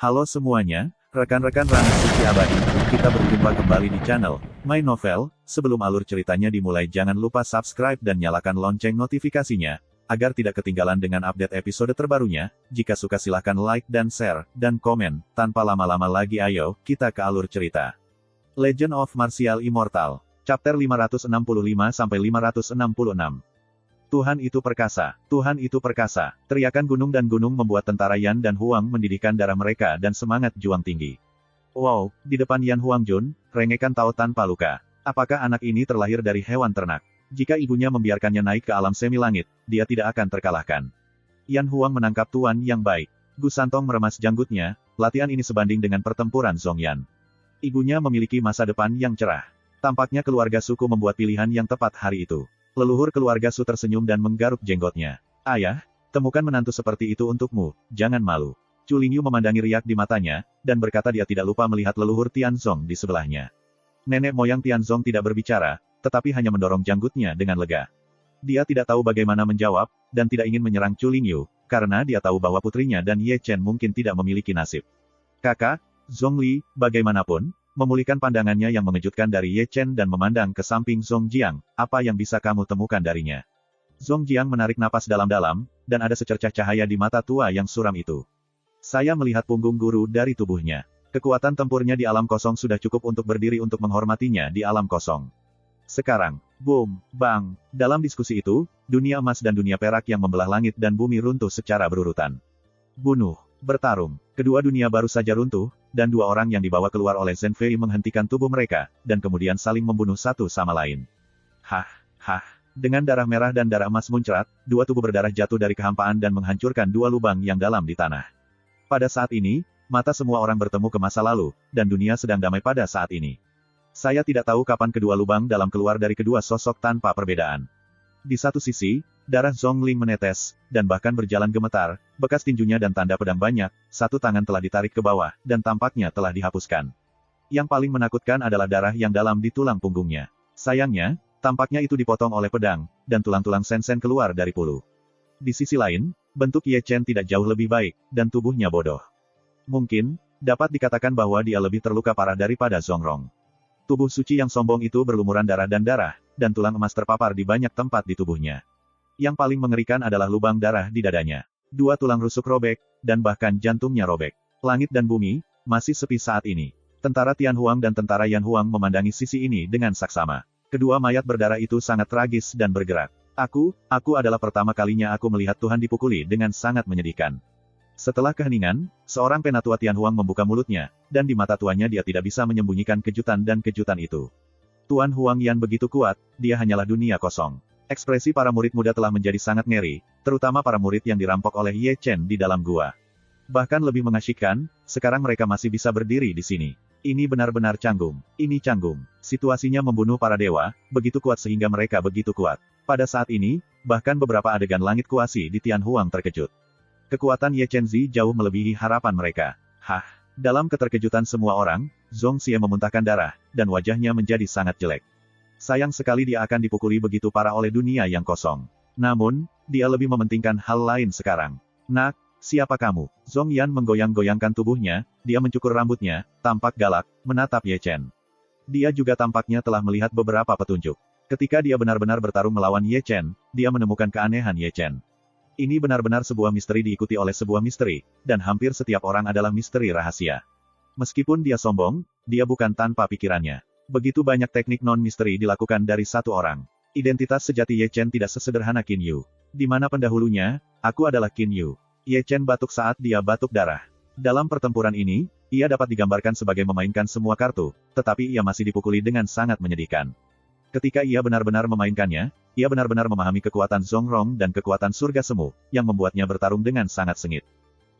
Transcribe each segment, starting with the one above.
Halo semuanya, rekan-rekan Ranah Suci Abadi, kita berjumpa kembali di channel My Novel. Sebelum alur ceritanya dimulai jangan lupa subscribe dan nyalakan lonceng notifikasinya, agar tidak ketinggalan dengan update episode terbarunya. Jika suka silahkan like dan share, dan komen. Tanpa lama-lama lagi ayo, kita ke alur cerita. Legend of Martial Immortal, Chapter 565-566. Tuhan itu perkasa, Tuhan itu perkasa. Teriakan gunung dan gunung membuat tentara Yan dan Huang mendidihkan darah mereka dan semangat juang tinggi. Wow, di depan Yan Huangjun, rengekan Tao tanpa luka. Apakah anak ini terlahir dari hewan ternak? Jika ibunya membiarkannya naik ke alam semi langit, dia tidak akan terkalahkan. Yan Huang menangkap tuan yang baik. Gu Santong meremas janggutnya, latihan ini sebanding dengan pertempuran Zhongyan. Ibunya memiliki masa depan yang cerah. Tampaknya keluarga suku membuat pilihan yang tepat hari itu. Leluhur keluarga Su tersenyum dan menggaruk jenggotnya. Ayah, temukan menantu seperti itu untukmu, jangan malu. Chu Lingyu memandangi riak di matanya, dan berkata dia tidak lupa melihat leluhur Tianzong di sebelahnya. Nenek moyang Tianzong tidak berbicara, tetapi hanya mendorong janggutnya dengan lega. Dia tidak tahu bagaimana menjawab, dan tidak ingin menyerang Chu Lingyu, karena dia tahu bahwa putrinya dan Ye Chen mungkin tidak memiliki nasib. Kakak, Zhongli, bagaimanapun, memulihkan pandangannya yang mengejutkan dari Ye Chen dan memandang ke samping Zhongjiang, apa yang bisa kamu temukan darinya? Zhongjiang menarik napas dalam-dalam, dan ada secercah cahaya di mata tua yang suram itu. Saya melihat punggung guru dari tubuhnya. Kekuatan tempurnya di alam kosong sudah cukup untuk berdiri untuk menghormatinya di alam kosong. Sekarang, boom, bang, dalam diskusi itu, dunia emas dan dunia perak yang membelah langit dan bumi runtuh secara berurutan. Bunuh, bertarung, kedua dunia baru saja runtuh, dan dua orang yang dibawa keluar oleh Zhen Fei menghentikan tubuh mereka, dan kemudian saling membunuh satu sama lain. Hah. Dengan darah merah dan darah emas muncrat, dua tubuh berdarah jatuh dari kehampaan dan menghancurkan dua lubang yang dalam di tanah. Pada saat ini, mata semua orang bertemu ke masa lalu, dan dunia sedang damai pada saat ini. Saya tidak tahu kapan kedua lubang dalam keluar dari kedua sosok tanpa perbedaan. Di satu sisi, darah Zhongling menetes, dan bahkan berjalan gemetar, bekas tinjunya dan tanda pedang banyak, satu tangan telah ditarik ke bawah, dan tampaknya telah dihapuskan. Yang paling menakutkan adalah darah yang dalam di tulang punggungnya. Sayangnya, tampaknya itu dipotong oleh pedang, dan tulang-tulang sen-sen keluar dari pulu. Di sisi lain, bentuk Ye Chen tidak jauh lebih baik, dan tubuhnya bodoh. Mungkin, dapat dikatakan bahwa dia lebih terluka parah daripada Zongrong. Tubuh suci yang sombong itu berlumuran darah, dan tulang emas terpapar di banyak tempat di tubuhnya. Yang paling mengerikan adalah lubang darah di dadanya. Dua tulang rusuk robek, dan bahkan jantungnya robek. Langit dan bumi, masih sepi saat ini. Tentara Tian Huang dan tentara Yan Huang memandangi sisi ini dengan saksama. Kedua mayat berdarah itu sangat tragis dan bergerak. Aku adalah pertama kalinya aku melihat Tuhan dipukuli dengan sangat menyedihkan. Setelah keheningan, seorang penatua Tian Huang membuka mulutnya, dan di mata tuannya dia tidak bisa menyembunyikan kejutan dan kejutan itu. Tuan Huang Yan begitu kuat, dia hanyalah dunia kosong. Ekspresi para murid muda telah menjadi sangat ngeri, terutama para murid yang dirampok oleh Ye Chen di dalam gua. Bahkan lebih mengasyikkan, sekarang mereka masih bisa berdiri di sini. Ini benar-benar canggung. Ini canggung. Situasinya membunuh para dewa, begitu kuat sehingga mereka begitu kuat. Pada saat ini, bahkan beberapa adegan langit kuasi di Tian Huang terkejut. Kekuatan Ye Chen Zi jauh melebihi harapan mereka. Dalam keterkejutan semua orang, Zhong Xie memuntahkan darah, dan wajahnya menjadi sangat jelek. Sayang sekali dia akan dipukuli begitu parah oleh dunia yang kosong. Namun, dia lebih mementingkan hal lain sekarang. Nak, siapa kamu? Zhong Yan menggoyang-goyangkan tubuhnya, dia mencukur rambutnya, tampak galak, menatap Ye Chen. Dia juga tampaknya telah melihat beberapa petunjuk. Ketika dia benar-benar bertarung melawan Ye Chen, dia menemukan keanehan Ye Chen. Ini benar-benar sebuah misteri diikuti oleh sebuah misteri, dan hampir setiap orang adalah misteri rahasia. Meskipun dia sombong, dia bukan tanpa pikirannya. Begitu banyak teknik non-misteri dilakukan dari satu orang. Identitas sejati Ye Chen tidak sesederhana Qin Yu. Di mana pendahulunya, aku adalah Qin Yu. Ye Chen batuk saat dia batuk darah. Dalam pertempuran ini, ia dapat digambarkan sebagai memainkan semua kartu, tetapi ia masih dipukuli dengan sangat menyedihkan. Ketika ia benar-benar memainkannya, ia benar-benar memahami kekuatan Zongrong dan kekuatan surga semu, yang membuatnya bertarung dengan sangat sengit.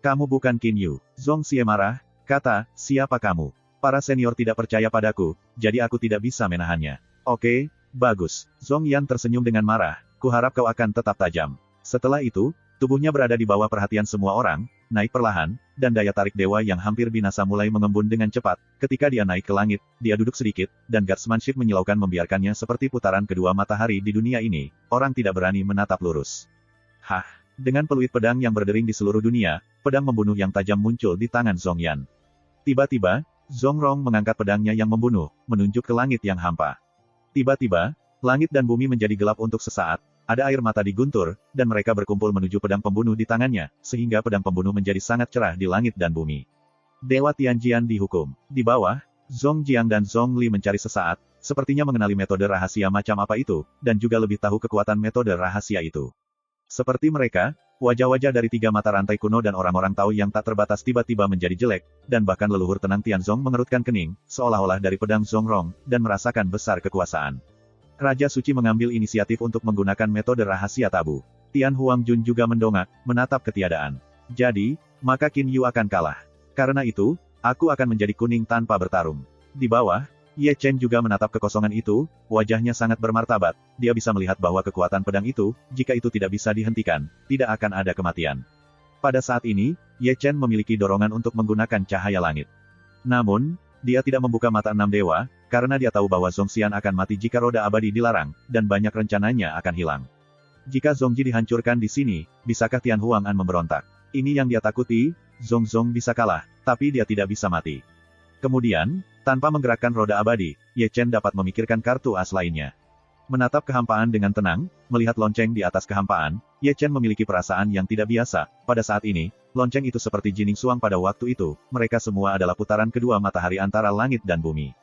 Kamu bukan Qin Yu. Zhong Xie marah, kata, siapa kamu? Para senior tidak percaya padaku, jadi aku tidak bisa menahannya. Oke, bagus. Zhong Yan tersenyum dengan marah, kuharap kau akan tetap tajam. Setelah itu, tubuhnya berada di bawah perhatian semua orang, naik perlahan, dan daya tarik dewa yang hampir binasa mulai mengembun dengan cepat. Ketika dia naik ke langit, dia duduk sedikit, dan guardsmanship menyilaukan membiarkannya seperti putaran kedua matahari di dunia ini. Orang tidak berani menatap lurus. Dengan peluit pedang yang berdering di seluruh dunia, pedang membunuh yang tajam muncul di tangan Zhong Yan. Tiba-tiba, Zhong Rong mengangkat pedangnya yang membunuh, menunjuk ke langit yang hampa. Tiba-tiba, langit dan bumi menjadi gelap untuk sesaat, ada air mata diguntur, dan mereka berkumpul menuju pedang pembunuh di tangannya, sehingga pedang pembunuh menjadi sangat cerah di langit dan bumi. Dewa Tianjian dihukum. Di bawah, Zhong Jiang dan Zhong Li mencari sesaat, sepertinya mengenali metode rahasia macam apa itu, dan juga lebih tahu kekuatan metode rahasia itu. Seperti mereka, wajah-wajah dari 3 mata rantai kuno dan orang-orang tahu yang tak terbatas tiba-tiba menjadi jelek, dan bahkan leluhur tenang Tianzong mengerutkan kening, seolah-olah dari pedang Zhong Rong, dan merasakan besar kekuasaan. Raja Suci mengambil inisiatif untuk menggunakan metode rahasia tabu. Tian Huangjun juga mendongak, menatap ketiadaan. Jadi, maka Qin Yu akan kalah. Karena itu, aku akan menjadi kuning tanpa bertarung. Di bawah, Ye Chen juga menatap kekosongan itu, wajahnya sangat bermartabat, dia bisa melihat bahwa kekuatan pedang itu, jika itu tidak bisa dihentikan, tidak akan ada kematian. Pada saat ini, Ye Chen memiliki dorongan untuk menggunakan cahaya langit. Namun, dia tidak membuka mata 6 dewa, karena dia tahu bahwa Zhongxian akan mati jika roda abadi dilarang, dan banyak rencananya akan hilang. Jika Zhongji dihancurkan di sini, bisakah Tian Huang'an memberontak? Ini yang dia takuti, Zhong bisa kalah, tapi dia tidak bisa mati. Kemudian, tanpa menggerakkan roda abadi, Ye Chen dapat memikirkan kartu as lainnya. Menatap kehampaan dengan tenang, melihat lonceng di atas kehampaan, Ye Chen memiliki perasaan yang tidak biasa. Pada saat ini, lonceng itu seperti Jining Suang pada waktu itu, mereka semua adalah putaran kedua matahari antara langit dan bumi.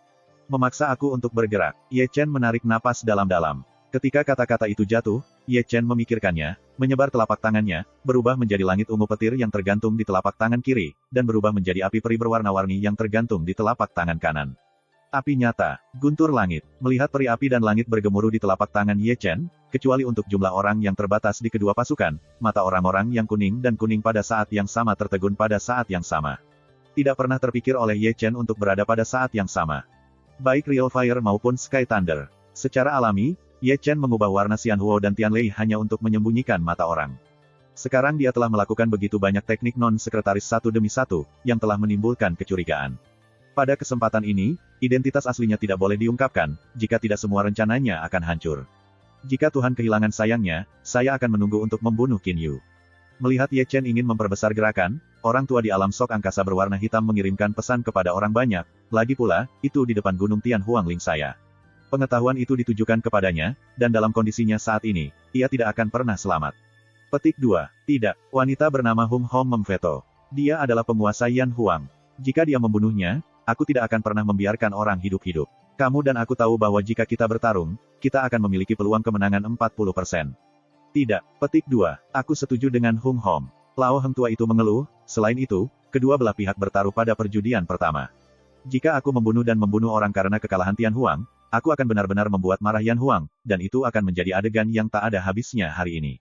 Memaksa aku untuk bergerak, Ye Chen menarik napas dalam-dalam. Ketika kata-kata itu jatuh, Ye Chen memikirkannya, menyebar telapak tangannya, berubah menjadi langit ungu petir yang tergantung di telapak tangan kiri, dan berubah menjadi api peri berwarna-warni yang tergantung di telapak tangan kanan. Api nyata, guntur langit, melihat peri api dan langit bergemuruh di telapak tangan Ye Chen, kecuali untuk jumlah orang yang terbatas di kedua pasukan, mata orang-orang yang kuning dan kuning pada saat yang sama tertegun pada saat yang sama. Tidak pernah terpikir oleh Ye Chen untuk berada pada saat yang sama. Baik Real Fire maupun Sky Thunder. Secara alami, Ye Chen mengubah warna Xianhuo dan Tianlei hanya untuk menyembunyikan mata orang. Sekarang dia telah melakukan begitu banyak teknik non-sekretaris satu demi satu, yang telah menimbulkan kecurigaan. Pada kesempatan ini, identitas aslinya tidak boleh diungkapkan, jika tidak semua rencananya akan hancur. Jika Tuhan kehilangan sayangnya, saya akan menunggu untuk membunuh Qin Yu. Melihat Ye Chen ingin memperbesar gerakan, orang tua di alam sok angkasa berwarna hitam mengirimkan pesan kepada orang banyak, lagi pula, itu di depan gunung Tian Huangling saya. Pengetahuan itu ditujukan kepadanya, dan dalam kondisinya saat ini, ia tidak akan pernah selamat. Petik 2. Tidak, wanita bernama Hung Hom memveto. Dia adalah penguasa Yan Huang. Jika dia membunuhnya, aku tidak akan pernah membiarkan orang hidup-hidup. Kamu dan aku tahu bahwa jika kita bertarung, kita akan memiliki peluang kemenangan 40%. Tidak, petik 2. Aku setuju dengan Hung Hom. Lao Heng tua itu mengeluh, selain itu, kedua belah pihak bertaruh pada perjudian pertama. Jika aku membunuh orang karena kekalahan Tian Huang, aku akan benar-benar membuat marah Yan Huang, dan itu akan menjadi adegan yang tak ada habisnya hari ini.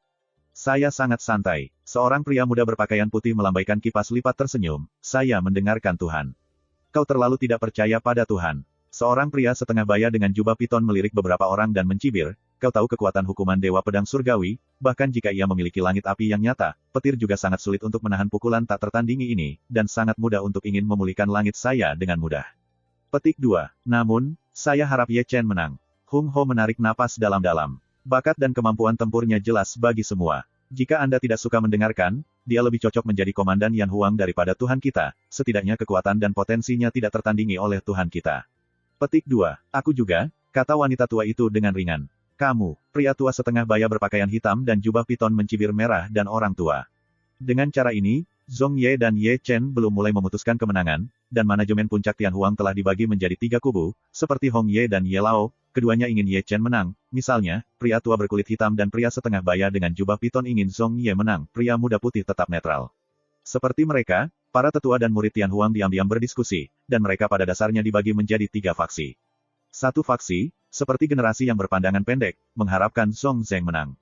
Saya sangat santai. Seorang pria muda berpakaian putih melambaikan kipas lipat tersenyum. Saya mendengarkan Tuhan. Kau terlalu tidak percaya pada Tuhan. Seorang pria setengah baya dengan jubah piton melirik beberapa orang dan mencibir. Kau tahu kekuatan hukuman Dewa Pedang Surgawi, bahkan jika ia memiliki langit api yang nyata, petir juga sangat sulit untuk menahan pukulan tak tertandingi ini, dan sangat mudah untuk ingin memulihkan langit saya dengan mudah. Petik 2. Namun, saya harap Ye Chen menang. Hung Ho menarik napas dalam-dalam. Bakat dan kemampuan tempurnya jelas bagi semua. Jika Anda tidak suka mendengarkan, dia lebih cocok menjadi komandan Yan Huang daripada Tuhan kita, setidaknya kekuatan dan potensinya tidak tertandingi oleh Tuhan kita. Petik 2. Aku juga, kata wanita tua itu dengan ringan. Kamu, pria tua setengah baya berpakaian hitam dan jubah piton mencibir merah dan orang tua. Dengan cara ini, Zhong Ye dan Ye Chen belum mulai memutuskan kemenangan, dan manajemen puncak Tian Huang telah dibagi menjadi 3 kubu, seperti Hong Ye dan Ye Lao, keduanya ingin Ye Chen menang, misalnya, pria tua berkulit hitam dan pria setengah baya dengan jubah piton ingin Zhong Ye menang, pria muda putih tetap netral. Seperti mereka, para tetua dan murid Tian Huang diam-diam berdiskusi, dan mereka pada dasarnya dibagi menjadi 3 faksi. Satu faksi, seperti generasi yang berpandangan pendek, mengharapkan Zhong Zheng menang.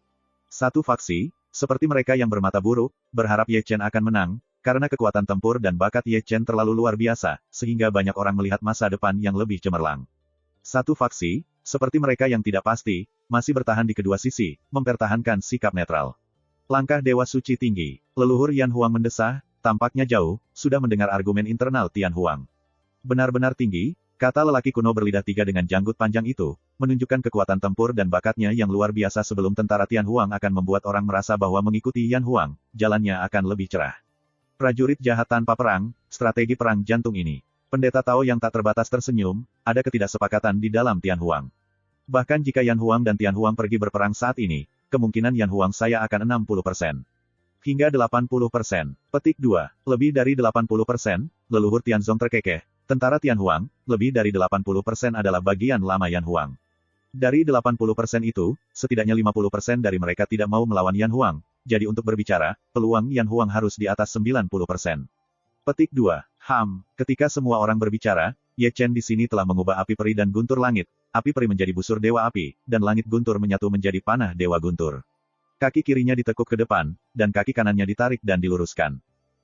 Satu faksi, seperti mereka yang bermata buruk, berharap Ye Chen akan menang, karena kekuatan tempur dan bakat Ye Chen terlalu luar biasa, sehingga banyak orang melihat masa depan yang lebih cemerlang. Satu faksi, seperti mereka yang tidak pasti, masih bertahan di kedua sisi, mempertahankan sikap netral. Langkah Dewa Suci tinggi, leluhur Yan Huang mendesah, tampaknya jauh, sudah mendengar argumen internal Tian Huang. Benar-benar tinggi, kata lelaki kuno berlidah 3 dengan janggut panjang itu, menunjukkan kekuatan tempur dan bakatnya yang luar biasa sebelum tentara Tian Huang akan membuat orang merasa bahwa mengikuti Yan Huang, jalannya akan lebih cerah. Prajurit jahat tanpa perang, strategi perang jantung ini. Pendeta Tao yang tak terbatas tersenyum, ada ketidaksepakatan di dalam Tian Huang. Bahkan jika Yan Huang dan Tian Huang pergi berperang saat ini, kemungkinan Yan Huang saya akan 60%. Hingga 80%. Petik 2. Lebih dari 80%, leluhur Tianzong terkekeh. Tentara Tian Huang, lebih dari 80% adalah bagian lama Yan Huang. Dari 80% itu, setidaknya 50% dari mereka tidak mau melawan Yan Huang. Jadi untuk berbicara, peluang Yan Huang harus di atas 90%. Petik 2. Ketika semua orang berbicara, Ye Chen di sini telah mengubah api peri dan guntur langit. Api peri menjadi busur dewa api, dan langit guntur menyatu menjadi panah dewa guntur. Kaki kirinya ditekuk ke depan, dan kaki kanannya ditarik dan diluruskan.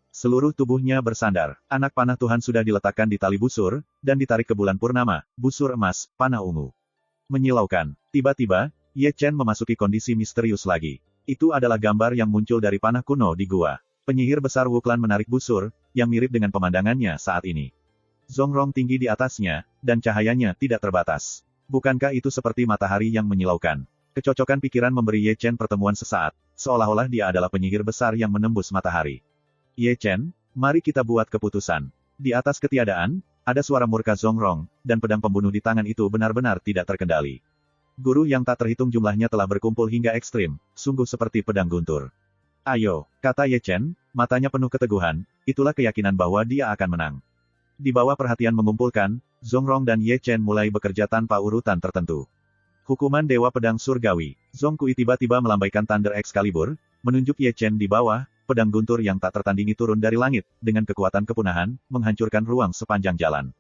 Seluruh tubuhnya bersandar. Anak panah Tuhan sudah diletakkan di tali busur, dan ditarik ke bulan purnama, busur emas, panah ungu. Menyilaukan. Tiba-tiba, Ye Chen memasuki kondisi misterius lagi. Itu adalah gambar yang muncul dari panah kuno di gua. Penyihir besar Wuklan menarik busur, yang mirip dengan pemandangannya saat ini. Zongrong tinggi di atasnya, dan cahayanya tidak terbatas. Bukankah itu seperti matahari yang menyilaukan? Kecocokan pikiran memberi Ye Chen pertemuan sesaat, seolah-olah dia adalah penyihir besar yang menembus matahari. Ye Chen, mari kita buat keputusan. Di atas ketiadaan, ada suara murka Zongrong, dan pedang pembunuh di tangan itu benar-benar tidak terkendali. Guru yang tak terhitung jumlahnya telah berkumpul hingga ekstrim, sungguh seperti pedang guntur. Ayo, kata Ye Chen, matanya penuh keteguhan, itulah keyakinan bahwa dia akan menang. Di bawah perhatian mengumpulkan, Zongrong dan Ye Chen mulai bekerja tanpa urutan tertentu. Hukuman Dewa Pedang Surgawi. Zong Kui tiba-tiba melambaikan Thunder Excalibur, menunjuk Ye Chen di bawah, pedang guntur yang tak tertandingi turun dari langit, dengan kekuatan kepunahan, menghancurkan ruang sepanjang jalan.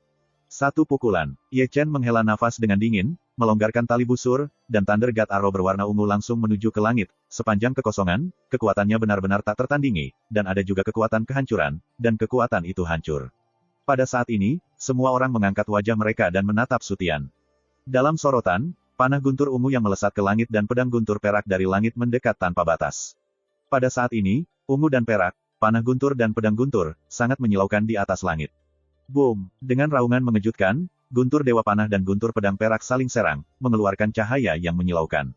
Satu pukulan, Ye Chen menghela nafas dengan dingin, melonggarkan tali busur, dan Thunder God Arrow berwarna ungu langsung menuju ke langit. Sepanjang kekosongan, kekuatannya benar-benar tak tertandingi, dan ada juga kekuatan kehancuran, dan kekuatan itu hancur. Pada saat ini, semua orang mengangkat wajah mereka dan menatap Sutian. Dalam sorotan, panah guntur ungu yang melesat ke langit dan pedang guntur perak dari langit mendekat tanpa batas. Pada saat ini, ungu dan perak, panah guntur dan pedang guntur, sangat menyilaukan di atas langit. Boom! Dengan raungan mengejutkan, guntur dewa panah dan guntur pedang perak saling serang, mengeluarkan cahaya yang menyilaukan.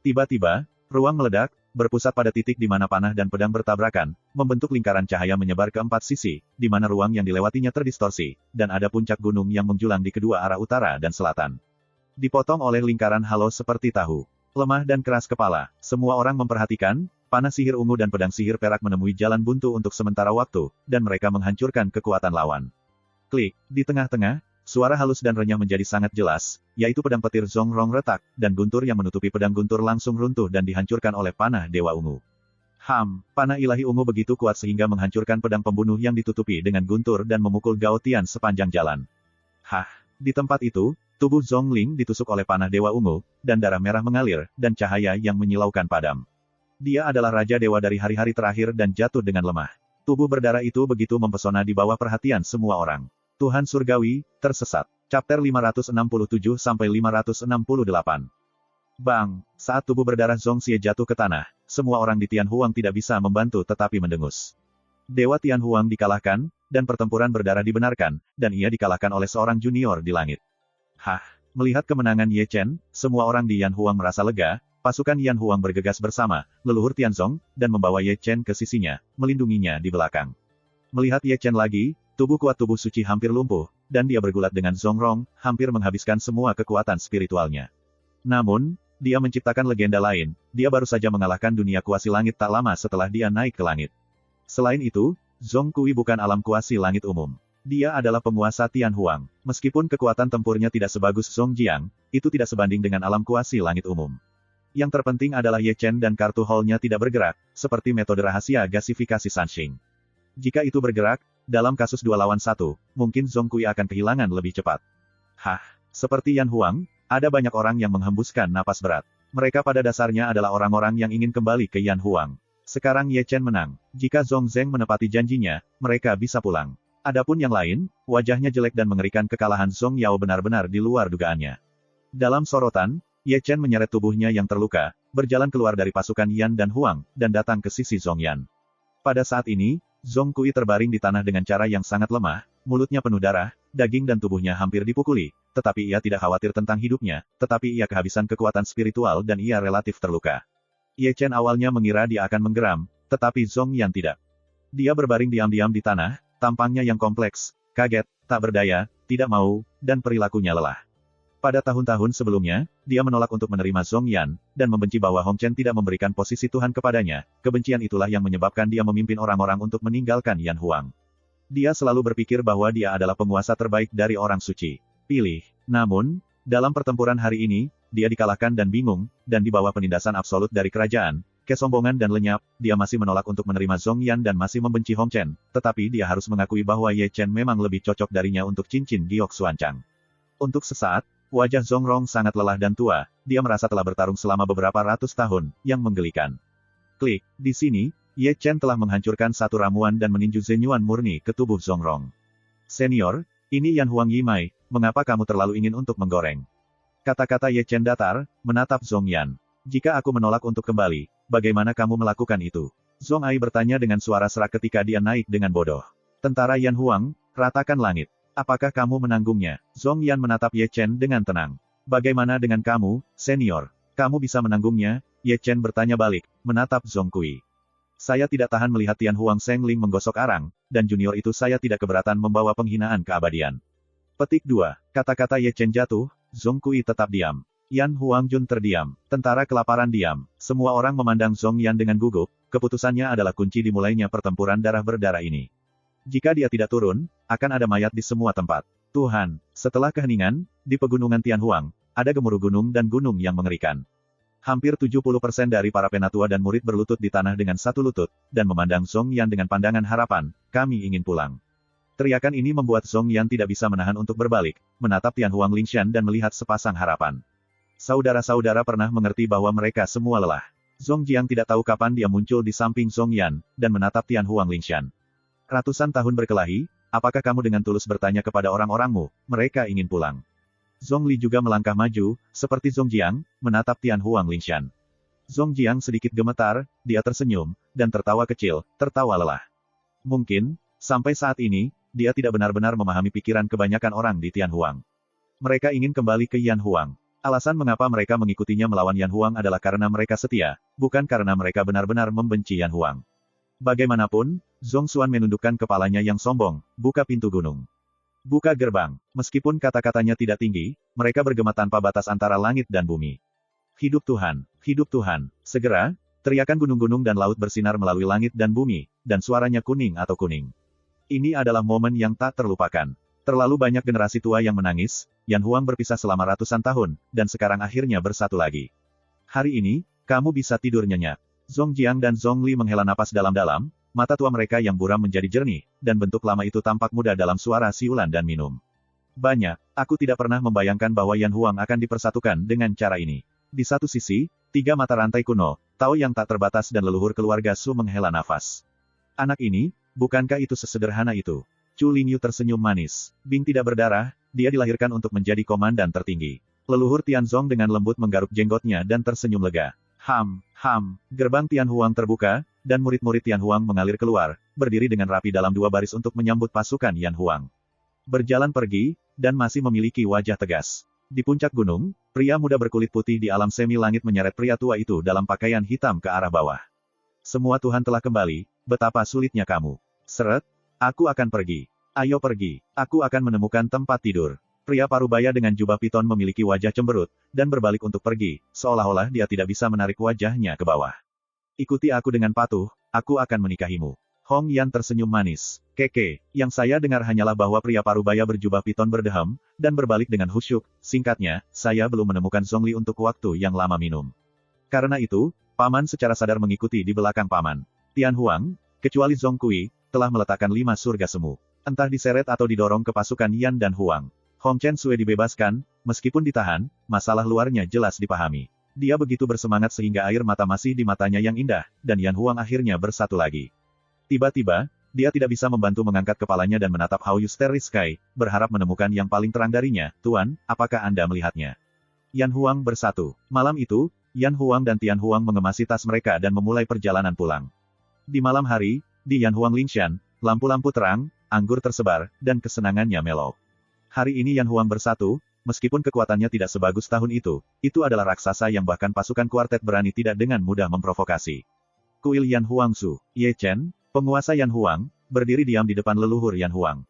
Tiba-tiba, ruang meledak, berpusat pada titik di mana panah dan pedang bertabrakan, membentuk lingkaran cahaya menyebar ke empat sisi, di mana ruang yang dilewatinya terdistorsi, dan ada puncak gunung yang menjulang di kedua arah utara dan selatan. Dipotong oleh lingkaran halo seperti tahu. Lemah dan keras kepala, semua orang memperhatikan, panah sihir ungu dan pedang sihir perak menemui jalan buntu untuk sementara waktu, dan mereka menghancurkan kekuatan lawan. Klik, di tengah-tengah, suara halus dan renyah menjadi sangat jelas, yaitu pedang petir Zongrong retak, dan guntur yang menutupi pedang guntur langsung runtuh dan dihancurkan oleh panah Dewa Ungu. Panah ilahi ungu begitu kuat sehingga menghancurkan pedang pembunuh yang ditutupi dengan guntur dan memukul Gao Tian sepanjang jalan. Di tempat itu, tubuh Zongling ditusuk oleh panah Dewa Ungu, dan darah merah mengalir, dan cahaya yang menyilaukan padam. Dia adalah Raja Dewa dari hari-hari terakhir dan jatuh dengan lemah. Tubuh berdarah itu begitu mempesona di bawah perhatian semua orang. Tuhan Surgawi, tersesat. Chapter 567-568. Bang! Saat tubuh berdarah Zong Xie jatuh ke tanah, semua orang di Tian Huang tidak bisa membantu tetapi mendengus. Dewa Tian Huang dikalahkan, dan pertempuran berdarah dibenarkan, dan ia dikalahkan oleh seorang junior di langit. Melihat kemenangan Ye Chen, semua orang di Yan Huang merasa lega, pasukan Yan Huang bergegas bersama, leluhur Tianzong, dan membawa Ye Chen ke sisinya, melindunginya di belakang. Melihat Ye Chen lagi, tubuh kuat tubuh suci hampir lumpuh, dan dia bergulat dengan Zongrong, hampir menghabiskan semua kekuatan spiritualnya. Namun, dia menciptakan legenda lain, dia baru saja mengalahkan dunia kuasi langit tak lama setelah dia naik ke langit. Selain itu, Zong Kui bukan alam kuasi langit umum. Dia adalah penguasa Tian Huang. Meskipun kekuatan tempurnya tidak sebagus Zong Jiang, itu tidak sebanding dengan alam kuasi langit umum. Yang terpenting adalah Ye Chen dan kartu hall-nya tidak bergerak, seperti metode rahasia gasifikasi Sanxing. Jika itu bergerak, dalam kasus 2 lawan 1, mungkin Zong Kui akan kehilangan lebih cepat. Seperti Yan Huang, ada banyak orang yang menghembuskan napas berat. Mereka pada dasarnya adalah orang-orang yang ingin kembali ke Yan Huang. Sekarang Ye Chen menang. Jika Zong Zeng menepati janjinya, mereka bisa pulang. Adapun yang lain, wajahnya jelek dan mengerikan kekalahan Zong Yao benar-benar di luar dugaannya. Dalam sorotan, Ye Chen menyeret tubuhnya yang terluka, berjalan keluar dari pasukan Yan dan Huang, dan datang ke sisi Zong Yan. Pada saat ini, Zong Kui terbaring di tanah dengan cara yang sangat lemah, mulutnya penuh darah, daging dan tubuhnya hampir dipukuli, tetapi ia tidak khawatir tentang hidupnya, tetapi ia kehabisan kekuatan spiritual dan ia relatif terluka. Ye Chen awalnya mengira dia akan menggeram, tetapi Zong Yan tidak. Dia berbaring diam-diam di tanah, tampangnya yang kompleks, kaget, tak berdaya, tidak mau, dan perilakunya lelah. Pada tahun-tahun sebelumnya, dia menolak untuk menerima Zhong Yan, dan membenci bahwa Hong Chen tidak memberikan posisi Tuhan kepadanya. Kebencian itulah yang menyebabkan dia memimpin orang-orang untuk meninggalkan Yan Huang. Dia selalu berpikir bahwa dia adalah penguasa terbaik dari orang suci. Pilih. Namun, dalam pertempuran hari ini, dia dikalahkan dan bingung, dan di bawah penindasan absolut dari kerajaan, kesombongan dan lenyap, dia masih menolak untuk menerima Zhong Yan dan masih membenci Hong Chen, tetapi dia harus mengakui bahwa Ye Chen memang lebih cocok darinya untuk cincin giok Xuancang. Untuk sesaat, wajah Zhong Rong sangat lelah dan tua, dia merasa telah bertarung selama beberapa ratus tahun, yang menggelikan. Klik, di sini, Ye Chen telah menghancurkan satu ramuan dan meninju Zenyuan murni ke tubuh Zhong Rong. Senior, ini Yan Huang Yimai, mengapa kamu terlalu ingin untuk menggoreng? Kata-kata Ye Chen datar, menatap Zhong Yan. Jika aku menolak untuk kembali, bagaimana kamu melakukan itu? Zhong Ai bertanya dengan suara serak ketika dia naik dengan bodoh. Tentara Yan Huang, ratakan langit. Apakah kamu menanggungnya? Zhong Yan menatap Ye Chen dengan tenang. Bagaimana dengan kamu, senior? Kamu bisa menanggungnya? Ye Chen bertanya balik, menatap Zhong Kui. Saya tidak tahan melihat Tian Huang Seng Ling menggosok arang, dan junior itu saya tidak keberatan membawa penghinaan keabadian. Petik 2. Kata-kata Ye Chen jatuh, Zhong Kui tetap diam. Yan Huang Jun terdiam. Tentara kelaparan diam. Semua orang memandang Zhong Yan dengan gugup, keputusannya adalah kunci dimulainya pertempuran darah berdarah ini. Jika dia tidak turun, akan ada mayat di semua tempat. Tuhan, setelah keheningan, di pegunungan Tian Huang, ada gemuruh gunung dan gunung yang mengerikan. Hampir 70% dari para penatua dan murid berlutut di tanah dengan satu lutut, dan memandang Zhong Yan dengan pandangan harapan, kami ingin pulang. Teriakan ini membuat Zhong Yan tidak bisa menahan untuk berbalik, menatap Tian Huang Lingshan dan melihat sepasang harapan. Saudara-saudara pernah mengerti bahwa mereka semua lelah. Zhong Jiang tidak tahu kapan dia muncul di samping Zhong Yan, dan menatap Tian Huang Lingshan. Ratusan tahun berkelahi, apakah kamu dengan tulus bertanya kepada orang-orangmu, mereka ingin pulang? Zhong Li juga melangkah maju, seperti Zhong Jiang, menatap Tian Huang Lingshan. Zhong Jiang sedikit gemetar, dia tersenyum, dan tertawa kecil, tertawa lelah. Mungkin, sampai saat ini, dia tidak benar-benar memahami pikiran kebanyakan orang di Tian Huang. Mereka ingin kembali ke Yan Huang. Alasan mengapa mereka mengikutinya melawan Yan Huang adalah karena mereka setia, bukan karena mereka benar-benar membenci Yan Huang. Bagaimanapun, Zhong Xuan menundukkan kepalanya yang sombong, buka pintu gunung. Buka gerbang. Meskipun kata-katanya tidak tinggi, mereka bergema tanpa batas antara langit dan bumi. Hidup Tuhan, hidup Tuhan. Segera, teriakan gunung-gunung dan laut bersinar melalui langit dan bumi, dan suaranya kuning atau kuning. Ini adalah momen yang tak terlupakan. Terlalu banyak generasi tua yang menangis, Yan Huang berpisah selama ratusan tahun, dan sekarang akhirnya bersatu lagi. Hari ini, kamu bisa tidur nyenyak. Zhong Jiang dan Zhong Li menghela napas dalam-dalam, mata tua mereka yang buram menjadi jernih, dan bentuk lama itu tampak muda dalam suara siulan dan minum. Aku tidak pernah membayangkan bahwa Yan Huang akan dipersatukan dengan cara ini. Di satu sisi, 3 mata rantai kuno, Tao yang tak terbatas dan leluhur keluarga Su menghela nafas. Anak ini, bukankah itu sesederhana itu? Chu Lingyu tersenyum manis. Bing tidak berdarah, dia dilahirkan untuk menjadi komandan tertinggi. Leluhur Tianzong dengan lembut menggaruk jenggotnya dan tersenyum lega. Gerbang Tian Huang terbuka, dan murid-murid Tian Huang mengalir keluar, berdiri dengan rapi dalam 2 baris untuk menyambut pasukan Yan Huang. Berjalan pergi, dan masih memiliki wajah tegas. Di puncak gunung, pria muda berkulit putih di alam semi langit menyeret pria tua itu dalam pakaian hitam ke arah bawah. Semua Tuhan telah kembali, betapa sulitnya kamu. Seret. Aku akan pergi. Ayo pergi. Aku akan menemukan tempat tidur. Pria parubaya dengan jubah piton memiliki wajah cemberut, dan berbalik untuk pergi, seolah-olah dia tidak bisa menarik wajahnya ke bawah. Ikuti aku dengan patuh, aku akan menikahimu. Hong Yan tersenyum manis. Keke, yang saya dengar hanyalah bahwa pria parubaya berjubah piton berdeham, dan berbalik dengan khusyuk. Singkatnya, saya belum menemukan Zhong Li untuk waktu yang lama minum. Karena itu, Paman secara sadar mengikuti di belakang Paman. Tian Huang, kecuali Zhong Kui, telah meletakkan 5 surga semu. Entah diseret atau didorong ke pasukan Yan dan Huang. Hong Chen Sui dibebaskan, meskipun ditahan, masalah luarnya jelas dipahami. Dia begitu bersemangat sehingga air mata masih di matanya yang indah, dan Yan Huang akhirnya bersatu lagi. Tiba-tiba, dia tidak bisa membantu mengangkat kepalanya dan menatap Hao Yu Starry Sky, berharap menemukan yang paling terang darinya. Tuan, apakah Anda melihatnya? Yan Huang bersatu. Malam itu, Yan Huang dan Tian Huang mengemasi tas mereka dan memulai perjalanan pulang. Di malam hari, di Yan Huang Lingshan, lampu-lampu terang, anggur tersebar, dan kesenangannya melau. Hari ini Yan Huang bersatu, meskipun kekuatannya tidak sebagus tahun itu adalah raksasa yang bahkan pasukan kuartet berani tidak dengan mudah memprovokasi. Kuil Yan Huang Su, Ye Chen, Penguasa Yan Huang, berdiri diam di depan leluhur Yan Huang.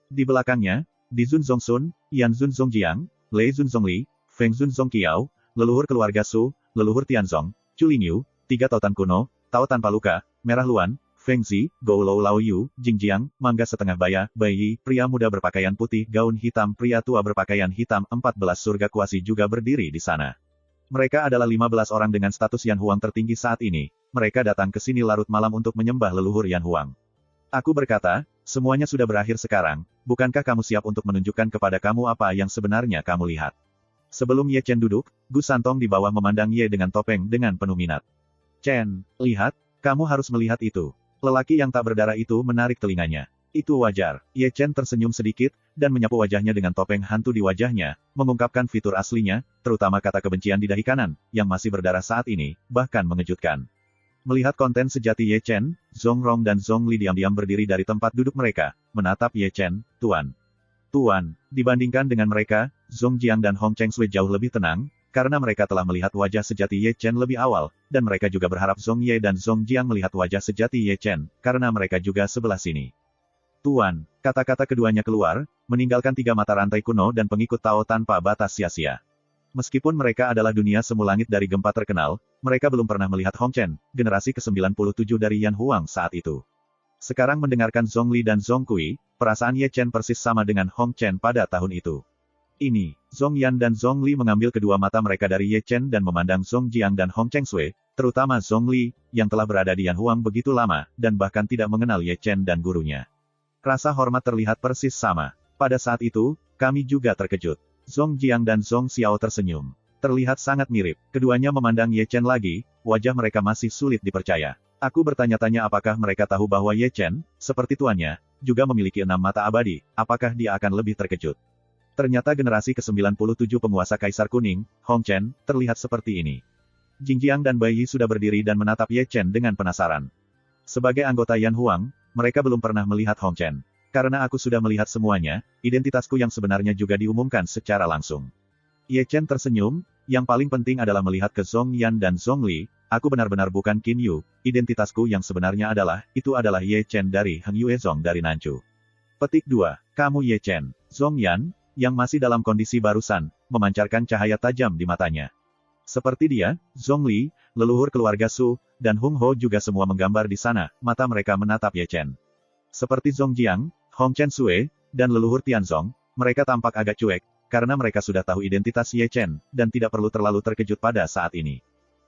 Di belakangnya, Di Zun Zongsun, Yan Zun Zongjiang, Lei Zun Zongli, Feng Zun Zongqiao, leluhur keluarga Su, leluhur Tianzong, Chu Lingyu, 3 tautan kuno, Tao tanpa luka, Merah Luan, Feng Zi, Gou Lou Lao Yu, Jingjiang, Mangga setengah baya, Bai Yi, pria muda berpakaian putih, gaun hitam, pria tua berpakaian hitam, 14 surga kuasi juga berdiri di sana. Mereka adalah 15 orang dengan status Yan Huang tertinggi saat ini. Mereka datang ke sini larut malam untuk menyembah leluhur Yan Huang. Aku berkata, semuanya sudah berakhir sekarang, bukankah kamu siap untuk menunjukkan kepada kamu apa yang sebenarnya kamu lihat? Sebelum Ye Chen duduk, Gu Santong di bawah memandang Ye dengan topeng dengan penuh minat. Chen, lihat, kamu harus melihat itu. Lelaki yang tak berdarah itu menarik telinganya. Itu wajar. Ye Chen tersenyum sedikit, dan menyapu wajahnya dengan topeng hantu di wajahnya, mengungkapkan fitur aslinya, terutama kata kebencian di dahi kanan, yang masih berdarah saat ini, bahkan mengejutkan. Melihat konten sejati Ye Chen, Zhong Rong dan Zhong Li diam-diam berdiri dari tempat duduk mereka, menatap Ye Chen, Tuan. Tuan, dibandingkan dengan mereka, Zhong Jiang dan Hong Cheng Sui jauh lebih tenang, karena mereka telah melihat wajah sejati Ye Chen lebih awal, dan mereka juga berharap Zhong Ye dan Zhong Jiang melihat wajah sejati Ye Chen, karena mereka juga sebelah sini. Tuan, kata-kata keduanya keluar, meninggalkan 3 mata rantai kuno dan pengikut Tao tanpa batas sia-sia. Meskipun mereka adalah dunia semu langit dari gempa terkenal, mereka belum pernah melihat Hong Chen, generasi ke-97 dari Yan Huang saat itu. Sekarang mendengarkan Zhong Li dan Zhong Kui, perasaan Ye Chen persis sama dengan Hong Chen pada tahun itu. Ini, Zhong Yan dan Zhong Li mengambil kedua mata mereka dari Ye Chen dan memandang Zhong Jiang dan Hong Cheng Sui, terutama Zhong Li, yang telah berada di Yan Huang begitu lama, dan bahkan tidak mengenal Ye Chen dan gurunya. Rasa hormat terlihat persis sama. Pada saat itu, kami juga terkejut. Zhong Jiang dan Zhong Xiao tersenyum. Terlihat sangat mirip. Keduanya memandang Ye Chen lagi, wajah mereka masih sulit dipercaya. Aku bertanya-tanya apakah mereka tahu bahwa Ye Chen, seperti tuannya, juga memiliki 6 mata abadi, apakah dia akan lebih terkejut. Ternyata generasi ke-97 penguasa Kaisar Kuning, Hong Chen, terlihat seperti ini. Jingjiang dan Bai Yi sudah berdiri dan menatap Ye Chen dengan penasaran. Sebagai anggota Yan Huang, mereka belum pernah melihat Hong Chen. Karena aku sudah melihat semuanya, identitasku yang sebenarnya juga diumumkan secara langsung. Ye Chen tersenyum, yang paling penting adalah melihat ke Zhong Yan dan Zhong Li, aku benar-benar bukan Qin Yu, identitasku yang sebenarnya itu adalah Ye Chen dari Heng Yuezong dari Nanchu. Petik 2. Kamu Ye Chen. Zhong Yan, yang masih dalam kondisi barusan, memancarkan cahaya tajam di matanya. Seperti dia, Zhong Li, leluhur keluarga Su, dan Hung Ho juga semua menggambar di sana, mata mereka menatap Ye Chen. Seperti Zhong Jiang, Hong Chen Sui, dan leluhur Tianzong, mereka tampak agak cuek, karena mereka sudah tahu identitas Ye Chen, dan tidak perlu terlalu terkejut pada saat ini.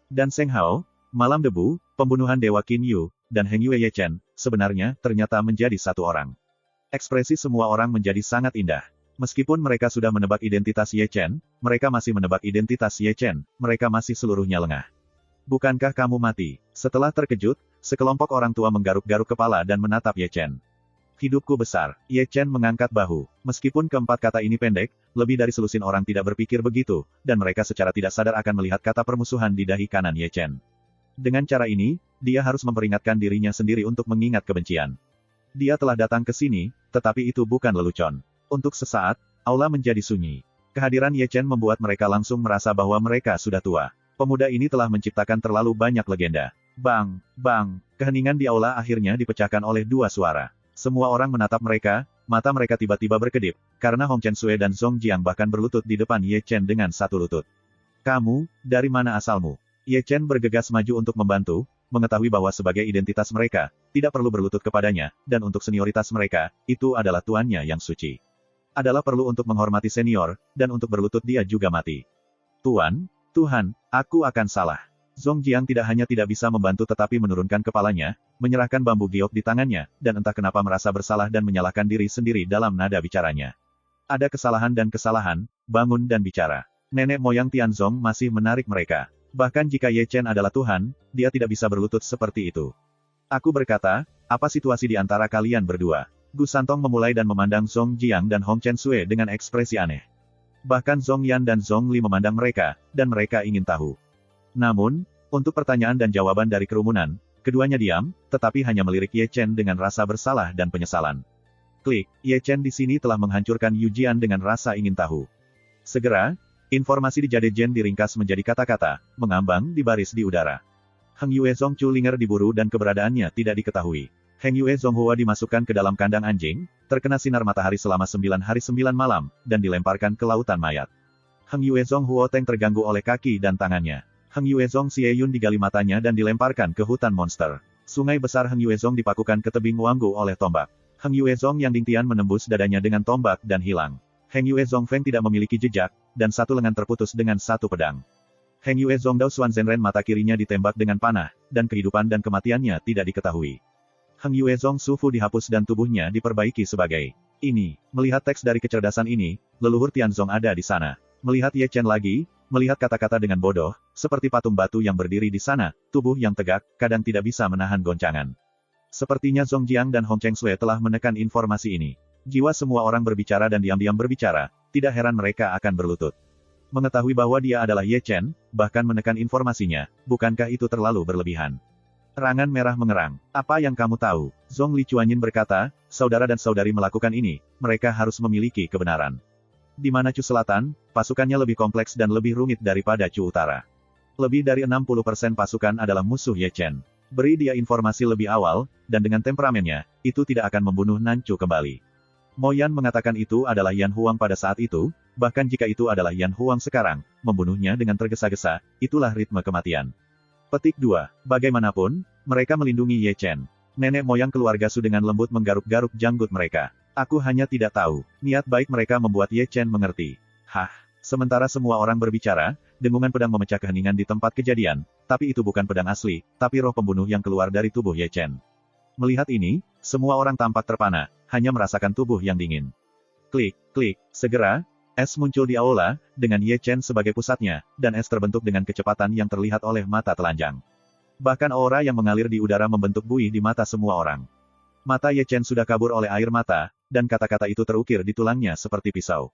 Dan Seng Hao, Malam Debu, pembunuhan Dewa Qin Yu, dan Heng Yue Ye Chen, sebenarnya, ternyata menjadi satu orang. Ekspresi semua orang menjadi sangat indah. Meskipun mereka sudah menebak identitas Ye Chen, mereka masih menebak identitas Ye Chen, mereka masih seluruhnya lengah. Bukankah kamu mati? Setelah terkejut, sekelompok orang tua menggaruk-garuk kepala dan menatap Ye Chen. Hidupku besar. Ye Chen mengangkat bahu. Meskipun keempat kata ini pendek, lebih dari selusin orang tidak berpikir begitu, dan mereka secara tidak sadar akan melihat kata permusuhan di dahi kanan Ye Chen. Dengan cara ini, dia harus memperingatkan dirinya sendiri untuk mengingat kebencian. Dia telah datang ke sini, tetapi itu bukan lelucon. Untuk sesaat, aula menjadi sunyi. Kehadiran Ye Chen membuat mereka langsung merasa bahwa mereka sudah tua. Pemuda ini telah menciptakan terlalu banyak legenda. Bang, bang, keheningan di aula akhirnya dipecahkan oleh 2 suara. Semua orang menatap mereka, mata mereka tiba-tiba berkedip, karena Hong Chen Sui dan Zhong Jiang bahkan berlutut di depan Ye Chen dengan satu lutut. Kamu, dari mana asalmu? Ye Chen bergegas maju untuk membantu, mengetahui bahwa sebagai identitas mereka, tidak perlu berlutut kepadanya, dan untuk senioritas mereka, itu adalah tuannya yang suci. Adalah perlu untuk menghormati senior, dan untuk berlutut dia juga mati. Tuan, Tuhan, aku akan salah. Zhong Jiang tidak hanya tidak bisa membantu tetapi menurunkan kepalanya, menyerahkan bambu giok di tangannya, dan entah kenapa merasa bersalah dan menyalahkan diri sendiri dalam nada bicaranya. Ada kesalahan dan kesalahan, bangun dan bicara. Nenek moyang Tianzong masih menarik mereka. Bahkan jika Ye Chen adalah Tuhan, dia tidak bisa berlutut seperti itu. Aku berkata, apa situasi di antara kalian berdua? Gu Santong memulai dan memandang Zhong Jiang dan Hong Chen Sui dengan ekspresi aneh. Bahkan Zhong Yan dan Zhong Li memandang mereka, dan mereka ingin tahu. Namun, untuk pertanyaan dan jawaban dari kerumunan, keduanya diam, tetapi hanya melirik Ye Chen dengan rasa bersalah dan penyesalan. Klik, Ye Chen di sini telah menghancurkan Yu Jian dengan rasa ingin tahu. Segera, informasi di Jadejen diringkas menjadi kata-kata, mengambang di baris di udara. Heng Yuezong Chu Linger diburu dan keberadaannya tidak diketahui. Heng Yue Zonghua dimasukkan ke dalam kandang anjing, terkena sinar matahari selama 9 hari 9 malam, dan dilemparkan ke lautan mayat. Heng Yue Zonghuo Teng terganggu oleh kaki dan tangannya. Heng Yue Zong Xieyun digali matanya dan dilemparkan ke hutan monster. Sungai besar Heng Yue Zong dipakukan ke tebing Wanggu oleh tombak. Heng Yue Zong yang Dingtian menembus dadanya dengan tombak dan hilang. Heng Yue Zong Feng tidak memiliki jejak, dan satu lengan terputus dengan satu pedang. Heng Yue Zong Dao Xuan Zhenren mata kirinya ditembak dengan panah, dan kehidupan dan kematiannya tidak diketahui. Heng Yue Zong Su Fu dihapus dan tubuhnya diperbaiki sebagai ini. Melihat teks dari kecerdasan ini, leluhur Tianzong ada di sana. Melihat Ye Chen lagi, melihat kata-kata dengan bodoh, seperti patung batu yang berdiri di sana, tubuh yang tegak, kadang tidak bisa menahan goncangan. Sepertinya Zong Jiang dan Hong Cheng Sui telah menekan informasi ini. Jiwa semua orang berbicara dan diam-diam berbicara, tidak heran mereka akan berlutut. Mengetahui bahwa dia adalah Ye Chen, bahkan menekan informasinya, bukankah itu terlalu berlebihan? Rangan merah mengerang. Apa yang kamu tahu? Zong Li Chuanyin berkata, saudara dan saudari melakukan ini, mereka harus memiliki kebenaran. Di mana Chu Selatan, pasukannya lebih kompleks dan lebih rumit daripada Chu Utara. Lebih dari 60% pasukan adalah musuh Ye Chen. Beri dia informasi lebih awal, dan dengan temperamennya, itu tidak akan membunuh Nanchu kembali. Mo Yan mengatakan itu adalah Yan Huang pada saat itu, bahkan jika itu adalah Yan Huang sekarang, membunuhnya dengan tergesa-gesa, itulah ritme kematian. Petik 2. Bagaimanapun, mereka melindungi Ye Chen. Nenek moyang keluarga Su dengan lembut menggaruk-garuk janggut mereka. Aku hanya tidak tahu. Niat baik mereka membuat Ye Chen mengerti. Hah. Sementara semua orang berbicara, dengungan pedang memecah keheningan di tempat kejadian, tapi itu bukan pedang asli, tapi roh pembunuh yang keluar dari tubuh Ye Chen. Melihat ini, semua orang tampak terpana, hanya merasakan tubuh yang dingin. Klik, klik, segera, es muncul di aula, dengan Ye Chen sebagai pusatnya, dan es terbentuk dengan kecepatan yang terlihat oleh mata telanjang. Bahkan aura yang mengalir di udara membentuk buih di mata semua orang. Mata Ye Chen sudah kabur oleh air mata, dan kata-kata itu terukir di tulangnya seperti pisau.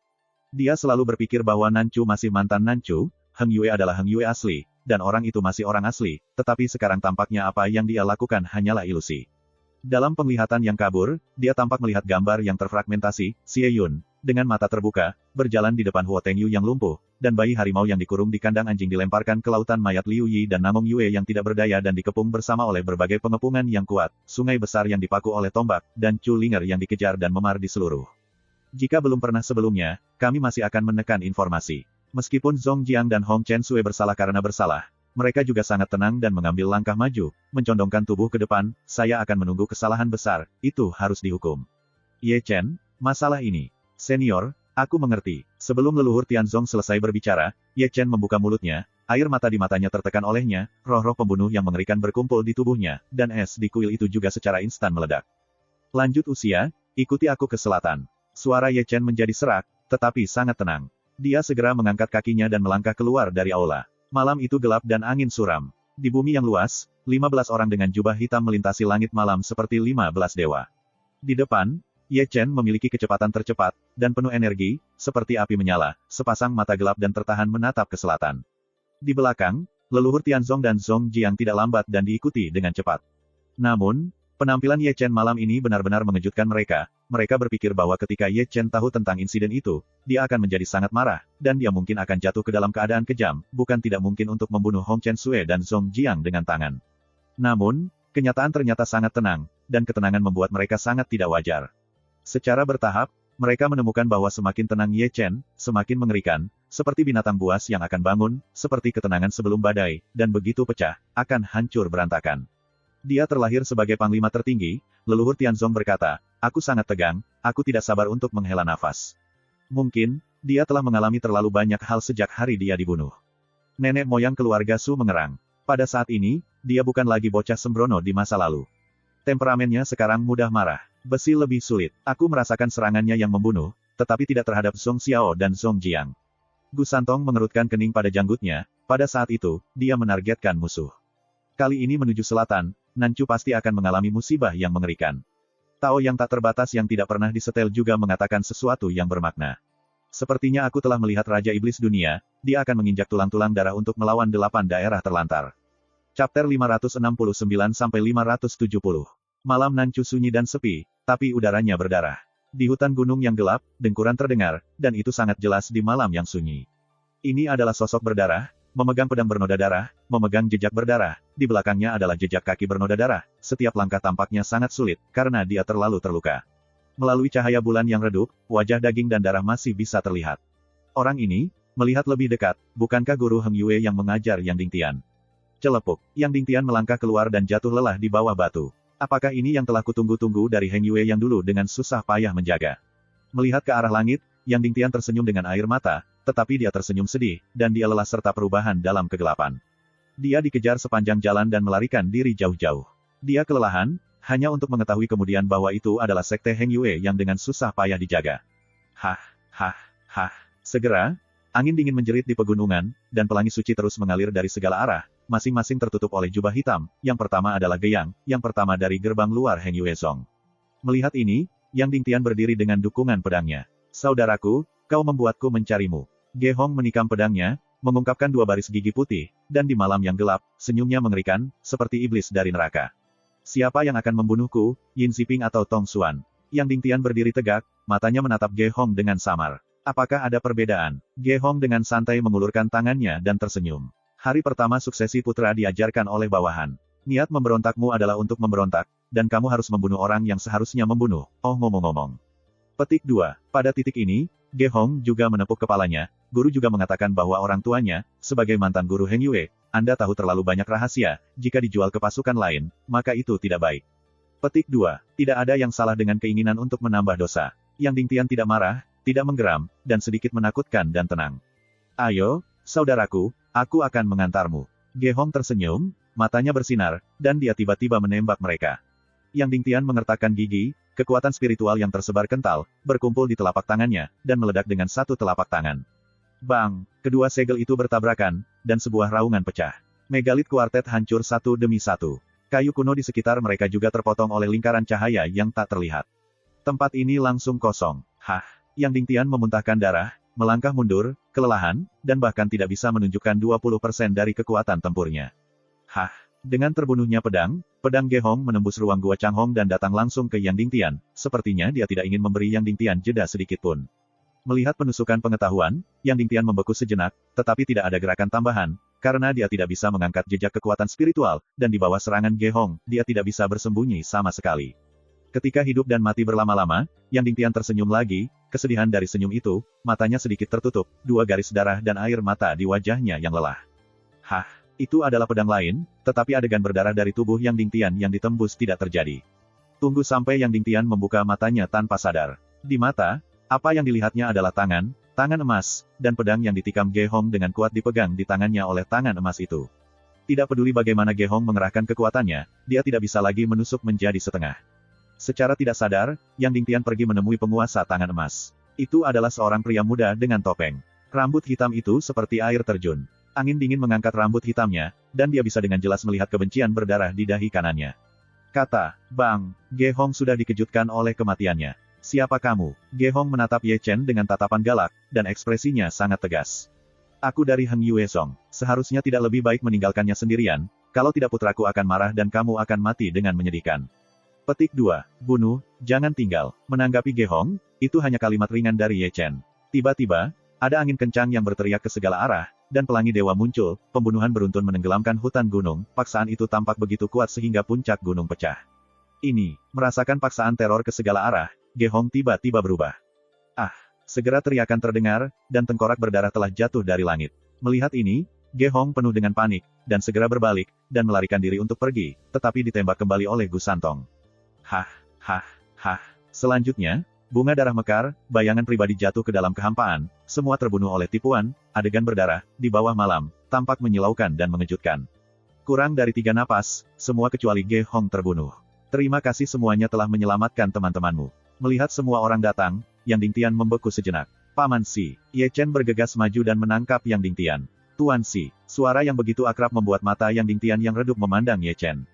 Dia selalu berpikir bahwa Nanchu masih mantan Nanchu, Heng Yue adalah Heng Yue asli, dan orang itu masih orang asli, tetapi sekarang tampaknya apa yang dia lakukan hanyalah ilusi. Dalam penglihatan yang kabur, dia tampak melihat gambar yang terfragmentasi, Xieyun, dengan mata terbuka, berjalan di depan Huo Tengyu yang lumpuh, dan bayi harimau yang dikurung di kandang anjing dilemparkan ke lautan mayat Liu Yi dan Namong Yue yang tidak berdaya dan dikepung bersama oleh berbagai pengepungan yang kuat, sungai besar yang dipaku oleh tombak, dan Chu Linger yang dikejar dan memar di seluruh. Jika belum pernah sebelumnya, kami masih akan menekan informasi. Meskipun Zong Jiang dan Hong Chen Sui bersalah karena bersalah, mereka juga sangat tenang dan mengambil langkah maju, mencondongkan tubuh ke depan, saya akan menunggu kesalahan besar, itu harus dihukum. Ye Chen, masalah ini. Senior, aku mengerti. Sebelum leluhur Tianzong selesai berbicara, Ye Chen membuka mulutnya, air mata di matanya tertekan olehnya, roh-roh pembunuh yang mengerikan berkumpul di tubuhnya, dan es di kuil itu juga secara instan meledak. Lanjut usia, ikuti aku ke selatan. Suara Ye Chen menjadi serak, tetapi sangat tenang. Dia segera mengangkat kakinya dan melangkah keluar dari aula. Malam itu gelap dan angin suram. Di bumi yang luas, 15 orang dengan jubah hitam melintasi langit malam seperti 15 dewa. Di depan, Ye Chen memiliki kecepatan tercepat, dan penuh energi, seperti api menyala, sepasang mata gelap dan tertahan menatap ke selatan. Di belakang, leluhur Tianzong dan Zong Jiang tidak lambat dan diikuti dengan cepat. Namun, penampilan Ye Chen malam ini benar-benar mengejutkan mereka. Mereka berpikir bahwa ketika Ye Chen tahu tentang insiden itu, dia akan menjadi sangat marah, dan dia mungkin akan jatuh ke dalam keadaan kejam, bukan tidak mungkin untuk membunuh Hong Chen Sui dan Zong Jiang dengan tangan. Namun, kenyataan ternyata sangat tenang, dan ketenangan membuat mereka sangat tidak wajar. Secara bertahap, mereka menemukan bahwa semakin tenang Ye Chen, semakin mengerikan, seperti binatang buas yang akan bangun, seperti ketenangan sebelum badai, dan begitu pecah, akan hancur berantakan. Dia terlahir sebagai panglima tertinggi, leluhur Tianzong berkata, aku sangat tegang, aku tidak sabar untuk menghela nafas. Mungkin, dia telah mengalami terlalu banyak hal sejak hari dia dibunuh. Nenek moyang keluarga Su mengerang. Pada saat ini, dia bukan lagi bocah sembrono di masa lalu. Temperamennya sekarang mudah marah. Besi lebih sulit. Aku merasakan serangannya yang membunuh, tetapi tidak terhadap Zong Xiao dan Zong Jiang. Gu Santong mengerutkan kening pada janggutnya, pada saat itu, dia menargetkan musuh. Kali ini menuju selatan, Nanchu pasti akan mengalami musibah yang mengerikan. Tao yang tak terbatas yang tidak pernah disetel juga mengatakan sesuatu yang bermakna. Sepertinya aku telah melihat Raja Iblis Dunia, dia akan menginjak tulang-tulang darah untuk melawan 8 daerah terlantar. Chapter 569-570. Malam Nanchu sunyi dan sepi, tapi udaranya berdarah. Di hutan gunung yang gelap, dengkuran terdengar, dan itu sangat jelas di malam yang sunyi. Ini adalah sosok berdarah, memegang pedang bernoda darah, memegang jejak berdarah, di belakangnya adalah jejak kaki bernoda darah, setiap langkah tampaknya sangat sulit, karena dia terlalu terluka. Melalui cahaya bulan yang redup, wajah daging dan darah masih bisa terlihat. Orang ini, melihat lebih dekat, bukankah guru Heng Yue yang mengajar Yang Dingtian? Celepuk, Yang Dingtian melangkah keluar dan jatuh lelah di bawah batu. Apakah ini yang telah kutunggu-tunggu dari Heng Yue yang dulu dengan susah payah menjaga? Melihat ke arah langit, Yang Dingtian tersenyum dengan air mata, tetapi dia tersenyum sedih, dan dia lelah serta perubahan dalam kegelapan. Dia dikejar sepanjang jalan dan melarikan diri jauh-jauh. Dia kelelahan, hanya untuk mengetahui kemudian bahwa itu adalah sekte Heng Yue yang dengan susah payah dijaga. Hah, hah, hah. Segera, angin dingin menjerit di pegunungan, dan pelangi suci terus mengalir dari segala arah, masing-masing tertutup oleh jubah hitam. Yang pertama adalah Geyang, yang pertama dari gerbang luar Heng Yue Song. Melihat ini, Yang Dingtian berdiri dengan dukungan pedangnya. Saudaraku, kau membuatku mencarimu. Ge Hong menikam pedangnya, mengungkapkan dua baris gigi putih, dan di malam yang gelap, senyumnya mengerikan, seperti iblis dari neraka. Siapa yang akan membunuhku, Yin Ziping atau Tong Xuan? Yang Dingtian berdiri tegak, matanya menatap Ge Hong dengan samar. Apakah ada perbedaan? Ge Hong dengan santai mengulurkan tangannya dan tersenyum. Hari pertama suksesi putra diajarkan oleh bawahan. Niat memberontakmu adalah untuk memberontak, dan kamu harus membunuh orang yang seharusnya membunuh. Oh ngomong-ngomong. Petik 2. Pada titik ini, Ge Hong juga menepuk kepalanya. Guru juga mengatakan bahwa orang tuanya, sebagai mantan guru Heng Yue, Anda tahu terlalu banyak rahasia, jika dijual ke pasukan lain, maka itu tidak baik. Petik 2. Tidak ada yang salah dengan keinginan untuk menambah dosa. Yang Dingtian tidak marah, tidak menggeram, dan sedikit menakutkan dan tenang. Ayo, saudaraku, aku akan mengantarmu. Ge Hong tersenyum, matanya bersinar, dan dia tiba-tiba menembak mereka. Yang Dingtian mengertakkan gigi, kekuatan spiritual yang tersebar kental, berkumpul di telapak tangannya, dan meledak dengan satu telapak tangan. Bang! Kedua segel itu bertabrakan, dan sebuah raungan pecah. Megalit kuartet hancur satu demi satu. Kayu kuno di sekitar mereka juga terpotong oleh lingkaran cahaya yang tak terlihat. Tempat ini langsung kosong. Hah! Yang Dingtian memuntahkan darah, melangkah mundur, kelelahan, dan bahkan tidak bisa menunjukkan 20% dari kekuatan tempurnya. Hah! Dengan terbunuhnya pedang Ge Hong menembus ruang gua Changhong dan datang langsung ke Yang Dingtian, sepertinya dia tidak ingin memberi Yang Dingtian jeda sedikitpun. Melihat penusukan pengetahuan, Yang Dingtian membeku sejenak, tetapi tidak ada gerakan tambahan, karena dia tidak bisa mengangkat jejak kekuatan spiritual, dan di bawah serangan Ge Hong, dia tidak bisa bersembunyi sama sekali. Ketika hidup dan mati berlama-lama, Yang Dingtian tersenyum lagi, kesedihan dari senyum itu, matanya sedikit tertutup, dua garis darah dan air mata di wajahnya yang lelah. Hah! Itu adalah pedang lain, tetapi adegan berdarah dari tubuh Yang Dingtian yang ditembus tidak terjadi. Tunggu sampai Yang Dingtian membuka matanya tanpa sadar. Di mata, apa yang dilihatnya adalah tangan emas, dan pedang yang ditikam Ge Hong dengan kuat dipegang di tangannya oleh tangan emas itu. Tidak peduli bagaimana Ge Hong mengerahkan kekuatannya, dia tidak bisa lagi menusuk menjadi setengah. Secara tidak sadar, Yang Dingtian pergi menemui penguasa tangan emas. Itu adalah seorang pria muda dengan topeng. Rambut hitam itu seperti air terjun. Angin dingin mengangkat rambut hitamnya, dan dia bisa dengan jelas melihat kebencian berdarah di dahi kanannya. Kata, Bang, Ge Hong sudah dikejutkan oleh kematiannya. Siapa kamu? Ge Hong menatap Ye Chen dengan tatapan galak, dan ekspresinya sangat tegas. Aku dari Heng Yue Song. Seharusnya tidak lebih baik meninggalkannya sendirian, kalau tidak putraku akan marah dan kamu akan mati dengan menyedihkan. Petik 2. Bunuh, jangan tinggal. Menanggapi Ge Hong, itu hanya kalimat ringan dari Ye Chen. Tiba-tiba, ada angin kencang yang berteriak ke segala arah, dan pelangi dewa muncul, pembunuhan beruntun menenggelamkan hutan gunung, paksaan itu tampak begitu kuat sehingga puncak gunung pecah. Ini, merasakan paksaan teror ke segala arah, Ge Hong tiba-tiba berubah. Ah! Segera teriakan terdengar, dan tengkorak berdarah telah jatuh dari langit. Melihat ini, Ge Hong penuh dengan panik, dan segera berbalik, dan melarikan diri untuk pergi, tetapi ditembak kembali oleh Gu Santong. Hah, hah, hah. Selanjutnya, bunga darah mekar, bayangan pribadi jatuh ke dalam kehampaan, semua terbunuh oleh tipuan, adegan berdarah, di bawah malam, tampak menyilaukan dan mengejutkan. Kurang dari 3 napas, semua kecuali Ge Hong terbunuh. Terima kasih semuanya telah menyelamatkan teman-temanmu. Melihat semua orang datang, Yang Dingtian membeku sejenak. Paman Si, Ye Chen bergegas maju dan menangkap Yang Dingtian. Tuan Si, suara yang begitu akrab membuat mata Yang Dingtian yang redup memandang Ye Chen.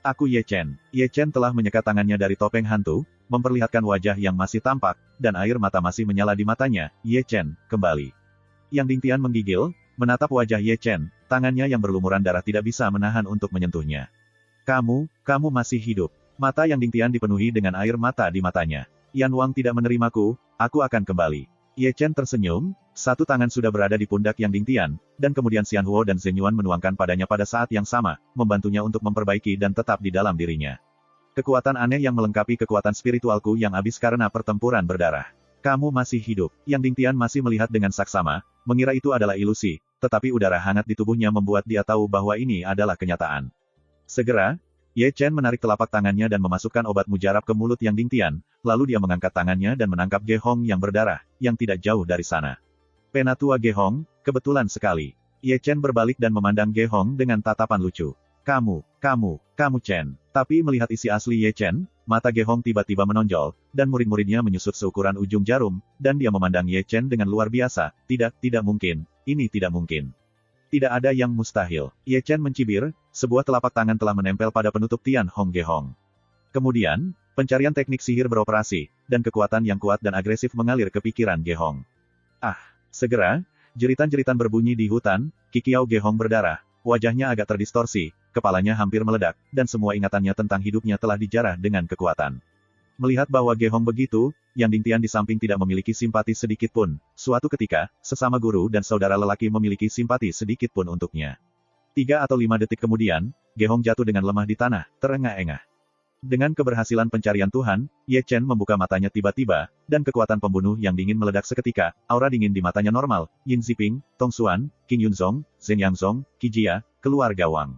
Aku Ye Chen. Ye Chen telah menyekat tangannya dari topeng hantu, memperlihatkan wajah yang masih tampak, dan air mata masih menyala di matanya. Ye Chen, kembali. Yang Dingtian menggigil, menatap wajah Ye Chen, tangannya yang berlumuran darah tidak bisa menahan untuk menyentuhnya. Kamu masih hidup. Mata Yang Dingtian dipenuhi dengan air mata di matanya. Yan Wang tidak menerimaku, aku akan kembali. Ye Chen tersenyum, satu tangan sudah berada di pundak Yang Dingtian, dan kemudian Xian Huo dan Zhen Yuan menuangkan padanya pada saat yang sama, membantunya untuk memperbaiki dan tetap di dalam dirinya. Kekuatan aneh yang melengkapi kekuatan spiritualku yang habis karena pertempuran berdarah. Kamu masih hidup. Yang Dingtian masih melihat dengan saksama, mengira itu adalah ilusi, tetapi udara hangat di tubuhnya membuat dia tahu bahwa ini adalah kenyataan. Segera, Ye Chen menarik telapak tangannya dan memasukkan obat mujarab ke mulut Yang Dingtian, lalu dia mengangkat tangannya dan menangkap Ge Hong yang berdarah, yang tidak jauh dari sana. Penatua Ge Hong, kebetulan sekali. Ye Chen berbalik dan memandang Ge Hong dengan tatapan lucu. Kamu Chen. Tapi melihat isi asli Ye Chen, mata Ge Hong tiba-tiba menonjol, dan murid-muridnya menyusut seukuran ujung jarum, dan dia memandang Ye Chen dengan luar biasa. Tidak mungkin. Ini tidak mungkin. Tidak ada yang mustahil. Ye Chen mencibir, sebuah telapak tangan telah menempel pada penutup Tian Hong Ge Hong. Kemudian, pencarian teknik sihir beroperasi, dan kekuatan yang kuat dan agresif mengalir ke pikiran Ge Hong. Segera, jeritan-jeritan berbunyi di hutan, Kikiao Ge Hong berdarah, wajahnya agak terdistorsi, kepalanya hampir meledak, dan semua ingatannya tentang hidupnya telah dijarah dengan kekuatan. Melihat bahwa Ge Hong begitu, Yang Dingtian di samping tidak memiliki simpati sedikit pun. Suatu ketika, sesama guru dan saudara lelaki memiliki simpati sedikit pun untuknya. 3 atau 5 detik kemudian, Ge Hong jatuh dengan lemah di tanah, terengah-engah. Dengan keberhasilan pencarian Tuhan, Ye Chen membuka matanya tiba-tiba, dan kekuatan pembunuh yang dingin meledak seketika, aura dingin di matanya normal. Yin Ziping, Tong Xuan, Qin Yunzong, Zhen Yangzong, Qi Jia, keluarga Wang.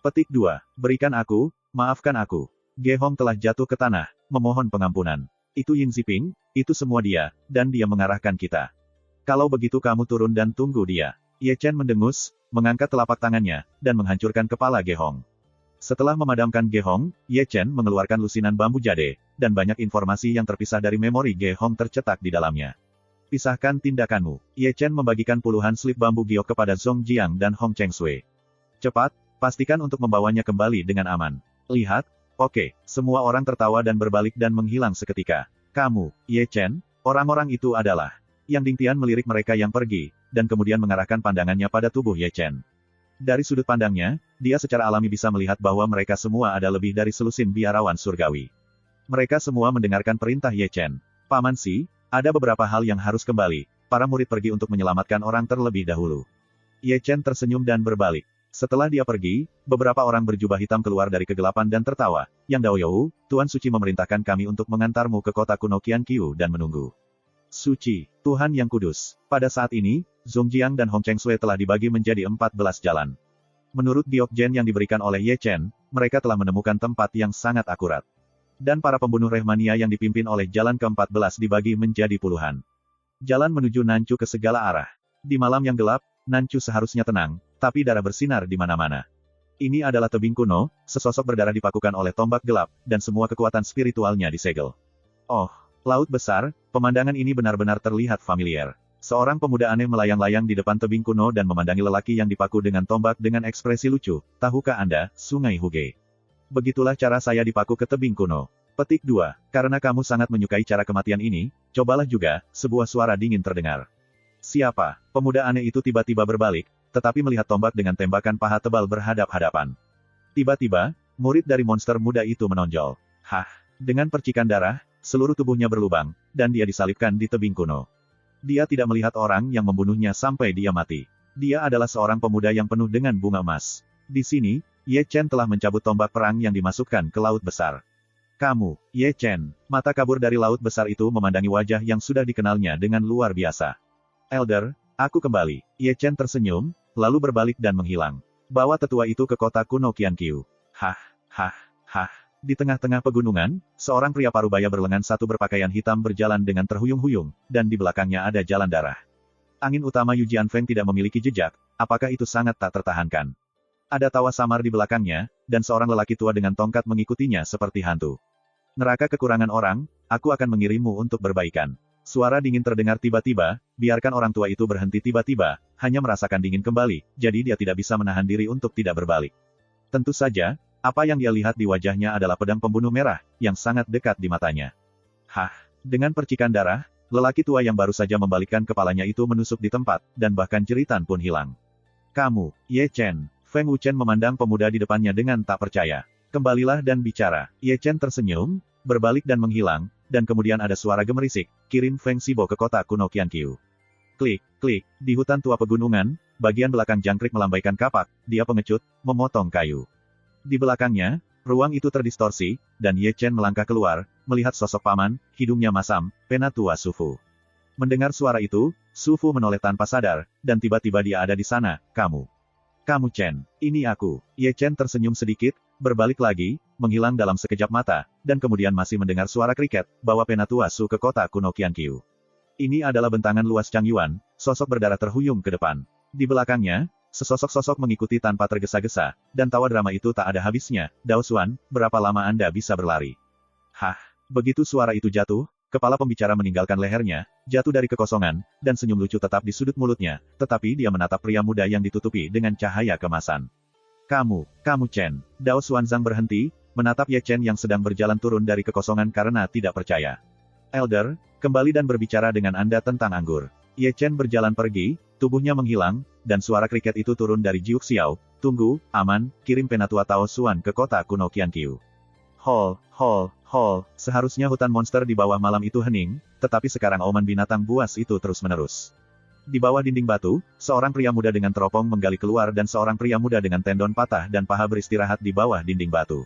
Petik 2. Berikan aku, maafkan aku. Ge Hong telah jatuh ke tanah, memohon pengampunan. Itu Yin Ziping, itu semua dia, dan dia mengarahkan kita. Kalau begitu kamu turun dan tunggu dia. Ye Chen mendengus, mengangkat telapak tangannya, dan menghancurkan kepala Ge Hong. Setelah memadamkan Ge Hong, Ye Chen mengeluarkan lusinan bambu jade, dan banyak informasi yang terpisah dari memori Ge Hong tercetak di dalamnya. Pisahkan tindakanmu. Ye Chen membagikan puluhan slip bambu giok kepada Zhong Jiang dan Hong Cheng Sui. Cepat, pastikan untuk membawanya kembali dengan aman. Lihat. Oke, semua orang tertawa dan berbalik dan menghilang seketika. Kamu, Ye Chen, orang-orang itu adalah. Yang Dingtian melirik mereka yang pergi, dan kemudian mengarahkan pandangannya pada tubuh Ye Chen. Dari sudut pandangnya, dia secara alami bisa melihat bahwa mereka semua ada lebih dari selusin biarawan surgawi. Mereka semua mendengarkan perintah Ye Chen. Paman Si, ada beberapa hal yang harus kembali. Para murid pergi untuk menyelamatkan orang terlebih dahulu. Ye Chen tersenyum dan berbalik. Setelah dia pergi, beberapa orang berjubah hitam keluar dari kegelapan dan tertawa. Yang Daoyou, Tuan Suci memerintahkan kami untuk mengantarmu ke kota kuno Qianqiu dan menunggu. Suci, Tuhan yang kudus. Pada saat ini, Zhong Jiang dan Hong Cheng Sui telah dibagi menjadi 14 jalan. Menurut giok Gen yang diberikan oleh Ye Chen, mereka telah menemukan tempat yang sangat akurat. Dan para pembunuh Rehmania yang dipimpin oleh jalan ke-14 dibagi menjadi puluhan. Jalan menuju Nanchu ke segala arah. Di malam yang gelap, Nanchu seharusnya tenang, tapi darah bersinar di mana-mana. Ini adalah tebing kuno, sesosok berdarah dipakukan oleh tombak gelap, dan semua kekuatan spiritualnya disegel. Oh, laut besar, pemandangan ini benar-benar terlihat familiar. Seorang pemuda aneh melayang-layang di depan tebing kuno dan memandangi lelaki yang dipaku dengan tombak dengan ekspresi lucu. Tahukah Anda, Sungai Huge? Begitulah cara saya dipaku ke tebing kuno. Petik 2. Karena kamu sangat menyukai cara kematian ini, cobalah juga, sebuah suara dingin terdengar. Siapa? Pemuda aneh itu tiba-tiba berbalik, tetapi melihat tombak dengan tembakan paha tebal berhadap-hadapan. Tiba-tiba, murid dari monster muda itu menonjol. Dengan percikan darah, seluruh tubuhnya berlubang, dan dia disalibkan di tebing kuno. Dia tidak melihat orang yang membunuhnya sampai dia mati. Dia adalah seorang pemuda yang penuh dengan bunga emas. Di sini, Ye Chen telah mencabut tombak perang yang dimasukkan ke laut besar. Kamu, Ye Chen, mata kabur dari laut besar itu memandangi wajah yang sudah dikenalnya dengan luar biasa. Elder, aku kembali. Ye Chen tersenyum, lalu berbalik dan menghilang. Bawa tetua itu ke kota kuno Qianqiu. Di tengah-tengah pegunungan, seorang pria parubaya berlengan satu berpakaian hitam berjalan dengan terhuyung-huyung, dan di belakangnya ada jalan darah. Angin utama Yu Jianfeng tidak memiliki jejak, apakah itu sangat tak tertahankan? Ada tawa samar di belakangnya, dan seorang lelaki tua dengan tongkat mengikutinya seperti hantu. Neraka kekurangan orang, aku akan mengirimmu untuk berbaikan. Suara dingin terdengar tiba-tiba, biarkan orang tua itu berhenti tiba-tiba, hanya merasakan dingin kembali, jadi dia tidak bisa menahan diri untuk tidak berbalik. Tentu saja, apa yang dia lihat di wajahnya adalah pedang pembunuh merah, yang sangat dekat di matanya. Dengan percikan darah, lelaki tua yang baru saja membalikkan kepalanya itu menusuk di tempat, dan bahkan jeritan pun hilang. Kamu, Ye Chen. Feng Wuchen memandang pemuda di depannya dengan tak percaya. Kembalilah dan bicara. Ye Chen tersenyum, berbalik dan menghilang, dan kemudian ada suara gemerisik, kirim Feng Xibo ke kota kuno Qianqiu. Klik, klik, di hutan tua pegunungan, bagian belakang jangkrik melambaikan kapak, dia pengecut, memotong kayu. Di belakangnya, ruang itu terdistorsi, dan Ye Chen melangkah keluar, melihat sosok paman, hidungnya masam, Penatua Su Fu. Mendengar suara itu, Su Fu menoleh tanpa sadar, dan tiba-tiba dia ada di sana, kamu. Kamu Chen, ini aku. Ye Chen tersenyum sedikit, berbalik lagi, menghilang dalam sekejap mata, dan kemudian masih mendengar suara kriket, bawa Penatua Su ke kota kuno Qianqiu. Ini adalah bentangan luas Chang Yuan, sosok berdarah terhuyung ke depan. Di belakangnya, sesosok-sosok mengikuti tanpa tergesa-gesa, dan tawa drama itu tak ada habisnya. Dao Xuan, berapa lama Anda bisa berlari? Hah, begitu suara itu jatuh, kepala pembicara meninggalkan lehernya, jatuh dari kekosongan, dan senyum lucu tetap di sudut mulutnya, tetapi dia menatap pria muda yang ditutupi dengan cahaya kemasan. Kamu Chen. Dao Xuanzang berhenti, menatap Ye Chen yang sedang berjalan turun dari kekosongan karena tidak percaya. Elder, kembali dan berbicara dengan Anda tentang anggur. Ye Chen berjalan pergi, tubuhnya menghilang, dan suara kriket itu turun dari Jiuk Xiao. Tunggu, aman, kirim Penatua Tao Xuan ke kota kuno Qianqiu. Hol. Seharusnya hutan monster di bawah malam itu hening, tetapi sekarang auman binatang buas itu terus-menerus. Di bawah dinding batu, seorang pria muda dengan teropong menggali keluar dan seorang pria muda dengan tendon patah dan paha beristirahat di bawah dinding batu.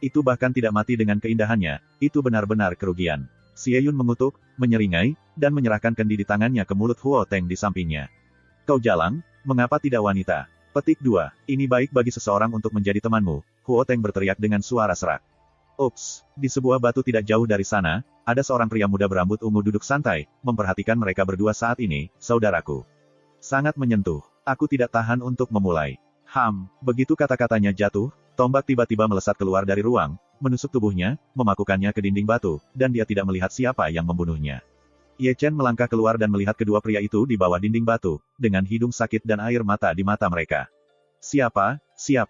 Itu bahkan tidak mati dengan keindahannya, itu benar-benar kerugian. Xie Yun mengutuk, menyeringai, dan menyerahkan kendi di tangannya ke mulut Huo Teng di sampingnya. Kau jalang, mengapa tidak wanita? Petik 2. Ini baik bagi seseorang untuk menjadi temanmu, Huo Teng berteriak dengan suara serak. Ups, di sebuah batu tidak jauh dari sana, ada seorang pria muda berambut ungu duduk santai, memperhatikan mereka berdua saat ini, saudaraku. Sangat menyentuh, aku tidak tahan untuk memulai. Begitu kata-katanya jatuh, tombak tiba-tiba melesat keluar dari ruang, menusuk tubuhnya, memakukannya ke dinding batu, dan dia tidak melihat siapa yang membunuhnya. Ye Chen melangkah keluar dan melihat kedua pria itu di bawah dinding batu, dengan hidung sakit dan air mata di mata mereka. Siapa? Xie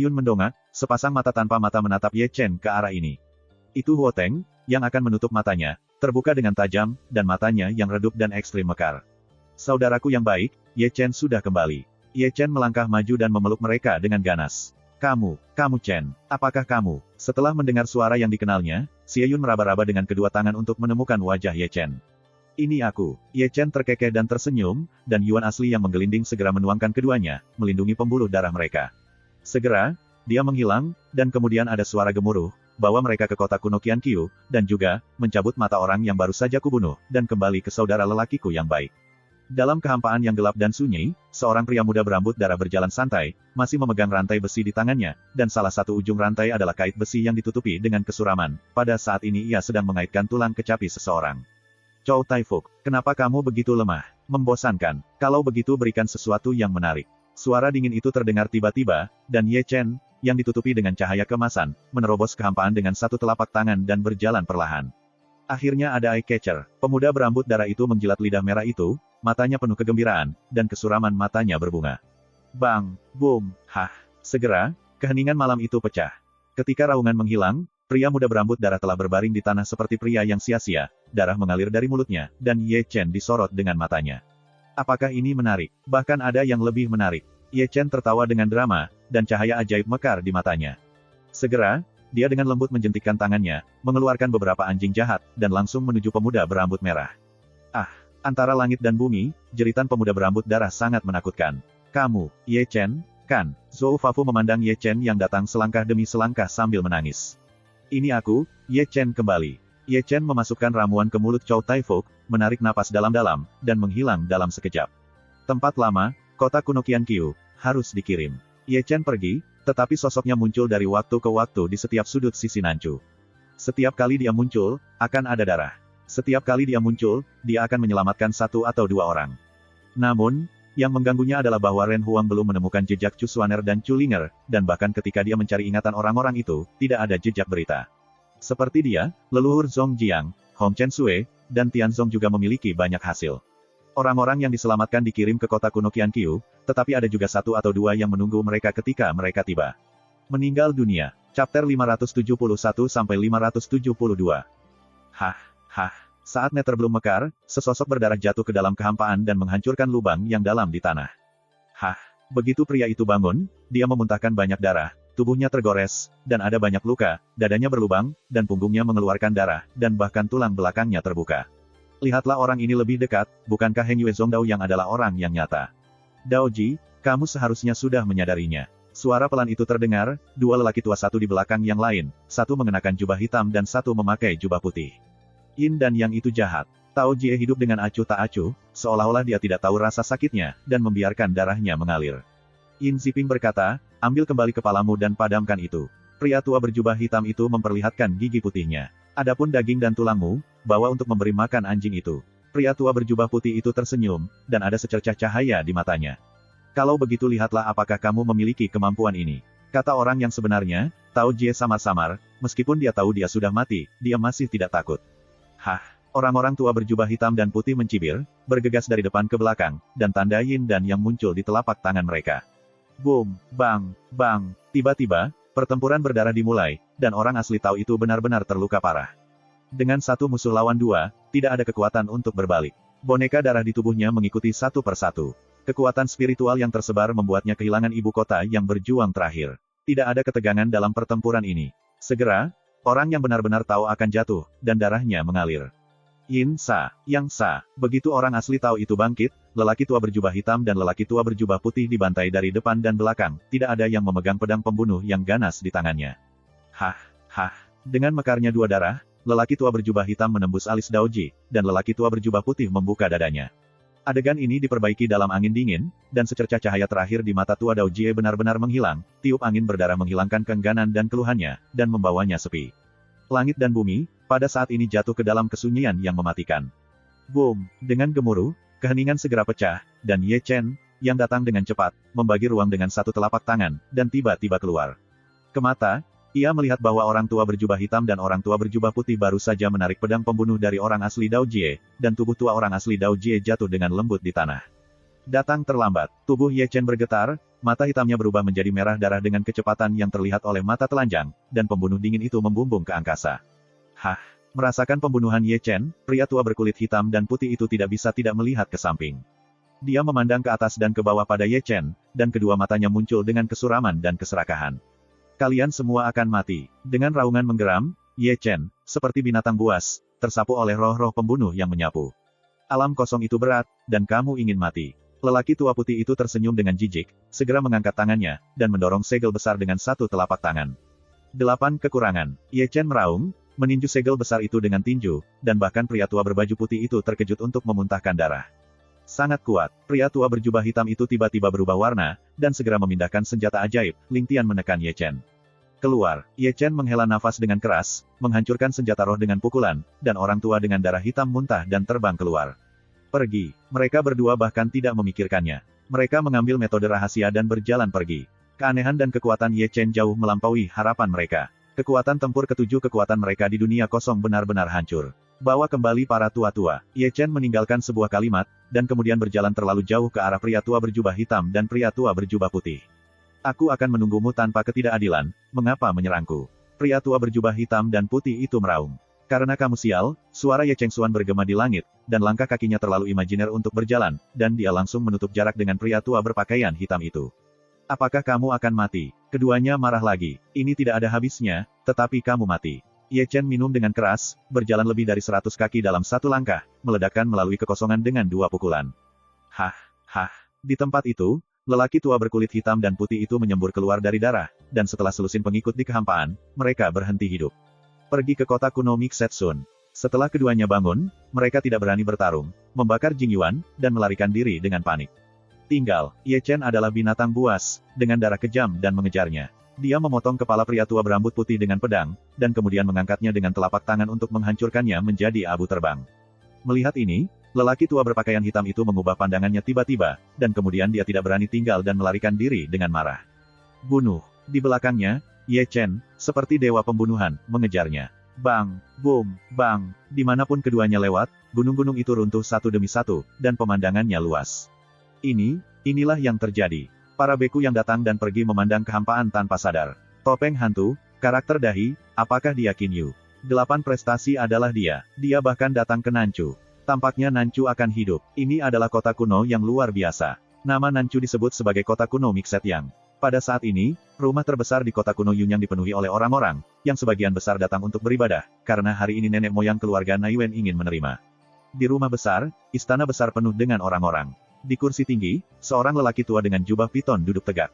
Yun mendongak, sepasang mata tanpa mata menatap Ye Chen ke arah ini. Itu Huo Teng, yang akan menutup matanya, terbuka dengan tajam, dan matanya yang redup dan ekstrim mekar. Saudaraku yang baik, Ye Chen sudah kembali. Ye Chen melangkah maju dan memeluk mereka dengan ganas. Kamu Chen, apakah kamu? Setelah mendengar suara yang dikenalnya, Xie Yun meraba-raba dengan kedua tangan untuk menemukan wajah Ye Chen. Ini aku. Ye Chen terkekeh dan tersenyum, dan Yuan asli yang menggelinding segera menuangkan keduanya, melindungi pembuluh darah mereka. Segera, dia menghilang, dan kemudian ada suara gemuruh, bawa mereka ke kota kuno Qianqiu, dan juga, mencabut mata orang yang baru saja kubunuh, dan kembali ke saudara lelakiku yang baik. Dalam kehampaan yang gelap dan sunyi, seorang pria muda berambut darah berjalan santai, masih memegang rantai besi di tangannya, dan salah satu ujung rantai adalah kait besi yang ditutupi dengan kesuraman. Pada saat ini ia sedang mengaitkan tulang kecapi seseorang. Chow Tai Fook, kenapa kamu begitu lemah? Membosankan. Kalau begitu berikan sesuatu yang menarik. Suara dingin itu terdengar tiba-tiba, dan Ye Chen, yang ditutupi dengan cahaya kemasan, menerobos kehampaan dengan satu telapak tangan dan berjalan perlahan. Akhirnya ada eye catcher. Pemuda berambut darah itu menjilat lidah merah itu, matanya penuh kegembiraan, dan kesuraman matanya berbunga. Bang, boom, segera, keheningan malam itu pecah. Ketika raungan menghilang, pria muda berambut darah telah berbaring di tanah seperti pria yang sia-sia, darah mengalir dari mulutnya, dan Ye Chen disorot dengan matanya. Apakah ini menarik? Bahkan ada yang lebih menarik. Ye Chen tertawa dengan drama, dan cahaya ajaib mekar di matanya. Segera, dia dengan lembut menjentikkan tangannya, mengeluarkan beberapa anjing jahat, dan langsung menuju pemuda berambut merah. Antara langit dan bumi, jeritan pemuda berambut darah sangat menakutkan. Kamu, Ye Chen, kan? Zhou Fafu memandang Ye Chen yang datang selangkah demi selangkah sambil menangis. Ini aku, Ye Chen kembali. Ye Chen memasukkan ramuan ke mulut Chow Tai Fook, menarik napas dalam-dalam, dan menghilang dalam sekejap. Tempat lama, kota kuno Qianqiu, harus dikirim. Ye Chen pergi, tetapi sosoknya muncul dari waktu ke waktu di setiap sudut sisi Nanchu. Setiap kali dia muncul, akan ada darah. Setiap kali dia muncul, dia akan menyelamatkan satu atau dua orang. Namun, yang mengganggunya adalah bahwa Ren Huang belum menemukan jejak Chu Xuaner dan Chu Linger, dan bahkan ketika dia mencari ingatan orang-orang itu, tidak ada jejak berita. Seperti dia, leluhur Zhong Jiang, Hong Chen Sui, dan Tianzong juga memiliki banyak hasil. Orang-orang yang diselamatkan dikirim ke kota kuno Qianqiu, tetapi ada juga satu atau dua yang menunggu mereka ketika mereka tiba. Meninggal dunia. Chapter 571-572. Saat meter belum mekar, sesosok berdarah jatuh ke dalam kehampaan dan menghancurkan lubang yang dalam di tanah. Begitu pria itu bangun, dia memuntahkan banyak darah, tubuhnya tergores, dan ada banyak luka, dadanya berlubang, dan punggungnya mengeluarkan darah, dan bahkan tulang belakangnya terbuka. Lihatlah orang ini lebih dekat, bukankah Heng Yue Zongdao yang adalah orang yang nyata? Daoji, kamu seharusnya sudah menyadarinya. Suara pelan itu terdengar, dua lelaki tua satu di belakang yang lain, satu mengenakan jubah hitam dan satu memakai jubah putih. Yin dan Yang itu jahat. Tao Jie hidup dengan acuh tak acuh, seolah-olah dia tidak tahu rasa sakitnya, dan membiarkan darahnya mengalir. Yin Ziping berkata, ambil kembali kepalamu dan padamkan itu. Pria tua berjubah hitam itu memperlihatkan gigi putihnya. Adapun daging dan tulangmu, bawa untuk memberi makan anjing itu. Pria tua berjubah putih itu tersenyum, dan ada secercah cahaya di matanya. Kalau begitu lihatlah apakah kamu memiliki kemampuan ini. Kata orang yang sebenarnya, Tao Jie samar-samar, meskipun dia tahu dia sudah mati, dia masih tidak takut. Hah, orang-orang tua berjubah hitam dan putih mencibir, bergegas dari depan ke belakang, dan tanda Yin dan Yang muncul di telapak tangan mereka. Boom, bang, bang, tiba-tiba, pertempuran berdarah dimulai, dan orang asli Tao itu benar-benar terluka parah. Dengan satu musuh lawan dua, tidak ada kekuatan untuk berbalik. Boneka darah di tubuhnya mengikuti satu persatu. Kekuatan spiritual yang tersebar membuatnya kehilangan ibu kota yang berjuang terakhir. Tidak ada ketegangan dalam pertempuran ini. Segera, orang yang benar-benar tahu akan jatuh, dan darahnya mengalir. Yin Sa, Yang Sa, begitu orang asli Tao itu bangkit, lelaki tua berjubah hitam dan lelaki tua berjubah putih dibantai dari depan dan belakang, tidak ada yang memegang pedang pembunuh yang ganas di tangannya. Hah, hah, dengan mekarnya dua darah, lelaki tua berjubah hitam menembus alis Daoji, dan lelaki tua berjubah putih membuka dadanya. Adegan ini diperbaiki dalam angin dingin, dan secercah cahaya terakhir di mata tua Daoji benar-benar menghilang, tiup angin berdarah menghilangkan keengganan dan keluhannya, dan membawanya sepi. Langit dan bumi, pada saat ini jatuh ke dalam kesunyian yang mematikan. Boom, dengan gemuruh, keheningan segera pecah, dan Ye Chen, yang datang dengan cepat, membagi ruang dengan satu telapak tangan, dan tiba-tiba keluar. Ke mata, ia melihat bahwa orang tua berjubah hitam dan orang tua berjubah putih baru saja menarik pedang pembunuh dari orang asli Dao Jie, dan tubuh tua orang asli Dao Jie jatuh dengan lembut di tanah. Datang terlambat, tubuh Ye Chen bergetar, mata hitamnya berubah menjadi merah darah dengan kecepatan yang terlihat oleh mata telanjang, dan pembunuh dingin itu membumbung ke angkasa. Hah, merasakan pembunuhan Ye Chen, pria tua berkulit hitam dan putih itu tidak bisa tidak melihat ke samping. Dia memandang ke atas dan ke bawah pada Ye Chen, dan kedua matanya muncul dengan kesuraman dan keserakahan. Kalian semua akan mati. Dengan raungan menggeram, Ye Chen, seperti binatang buas, tersapu oleh roh-roh pembunuh yang menyapu. Alam kosong itu berat, dan kamu ingin mati. Lelaki tua putih itu tersenyum dengan jijik, segera mengangkat tangannya, dan mendorong segel besar dengan satu telapak tangan. 8 kekurangan. Ye Chen meraung, meninju segel besar itu dengan tinju, dan bahkan pria tua berbaju putih itu terkejut untuk memuntahkan darah. Sangat kuat, pria tua berjubah hitam itu tiba-tiba berubah warna, dan segera memindahkan senjata ajaib, Ling Tian menekan Ye Chen. Keluar, Ye Chen menghela nafas dengan keras, menghancurkan senjata roh dengan pukulan, dan orang tua dengan darah hitam muntah dan terbang keluar. Pergi. Mereka berdua bahkan tidak memikirkannya. Mereka mengambil metode rahasia dan berjalan pergi. Keanehan dan kekuatan Ye Chen jauh melampaui harapan mereka. Kekuatan tempur ketujuh kekuatan mereka di dunia kosong benar-benar hancur. Bawa kembali para tua-tua. Ye Chen meninggalkan sebuah kalimat, dan kemudian berjalan terlalu jauh ke arah pria tua berjubah hitam dan pria tua berjubah putih. Aku akan menunggumu tanpa ketidakadilan, mengapa menyerangku? Pria tua berjubah hitam dan putih itu meraung. Karena kamu sial, suara Ye Cheng Xuan bergema di langit, dan langkah kakinya terlalu imajiner untuk berjalan, dan dia langsung menutup jarak dengan pria tua berpakaian hitam itu. Apakah kamu akan mati? Keduanya marah lagi. Ini tidak ada habisnya, tetapi kamu mati. Ye Chen minum dengan keras, berjalan lebih dari 100 kaki dalam satu langkah, meledakkan melalui kekosongan dengan 2 pukulan. Hah, hah. Di tempat itu, lelaki tua berkulit hitam dan putih itu menyembur keluar dari darah, dan setelah selusin pengikut di kehampaan, mereka berhenti hidup. Pergi ke kota kuno Mixetsun. Setelah keduanya bangun, mereka tidak berani bertarung, membakar Jing Yuan, dan melarikan diri dengan panik. Tinggal, Ye Chen adalah binatang buas, dengan darah kejam dan mengejarnya. Dia memotong kepala pria tua berambut putih dengan pedang, dan kemudian mengangkatnya dengan telapak tangan untuk menghancurkannya menjadi abu terbang. Melihat ini, lelaki tua berpakaian hitam itu mengubah pandangannya tiba-tiba, dan kemudian dia tidak berani tinggal dan melarikan diri dengan marah. Bunuh. Di belakangnya, Ye Chen, seperti dewa pembunuhan, mengejarnya. Bang, boom, bang, dimanapun keduanya lewat, gunung-gunung itu runtuh satu demi satu, dan pemandangannya luas. Inilah yang terjadi. Para beku yang datang dan pergi memandang kehampaan tanpa sadar. Topeng hantu, karakter dahi, apakah dia Qin Yu? 8 prestasi adalah dia. Dia bahkan datang ke Nanchu. Tampaknya Nanchu akan hidup. Ini adalah kota kuno yang luar biasa. Nama Nanchu disebut sebagai kota kuno Mixet Yang. Pada saat ini, rumah terbesar di kota kuno Yunyang dipenuhi oleh orang-orang, yang sebagian besar datang untuk beribadah, karena hari ini nenek moyang keluarga Naiwen ingin menerima. Di rumah besar, istana besar penuh dengan orang-orang. Di kursi tinggi, seorang lelaki tua dengan jubah piton duduk tegak.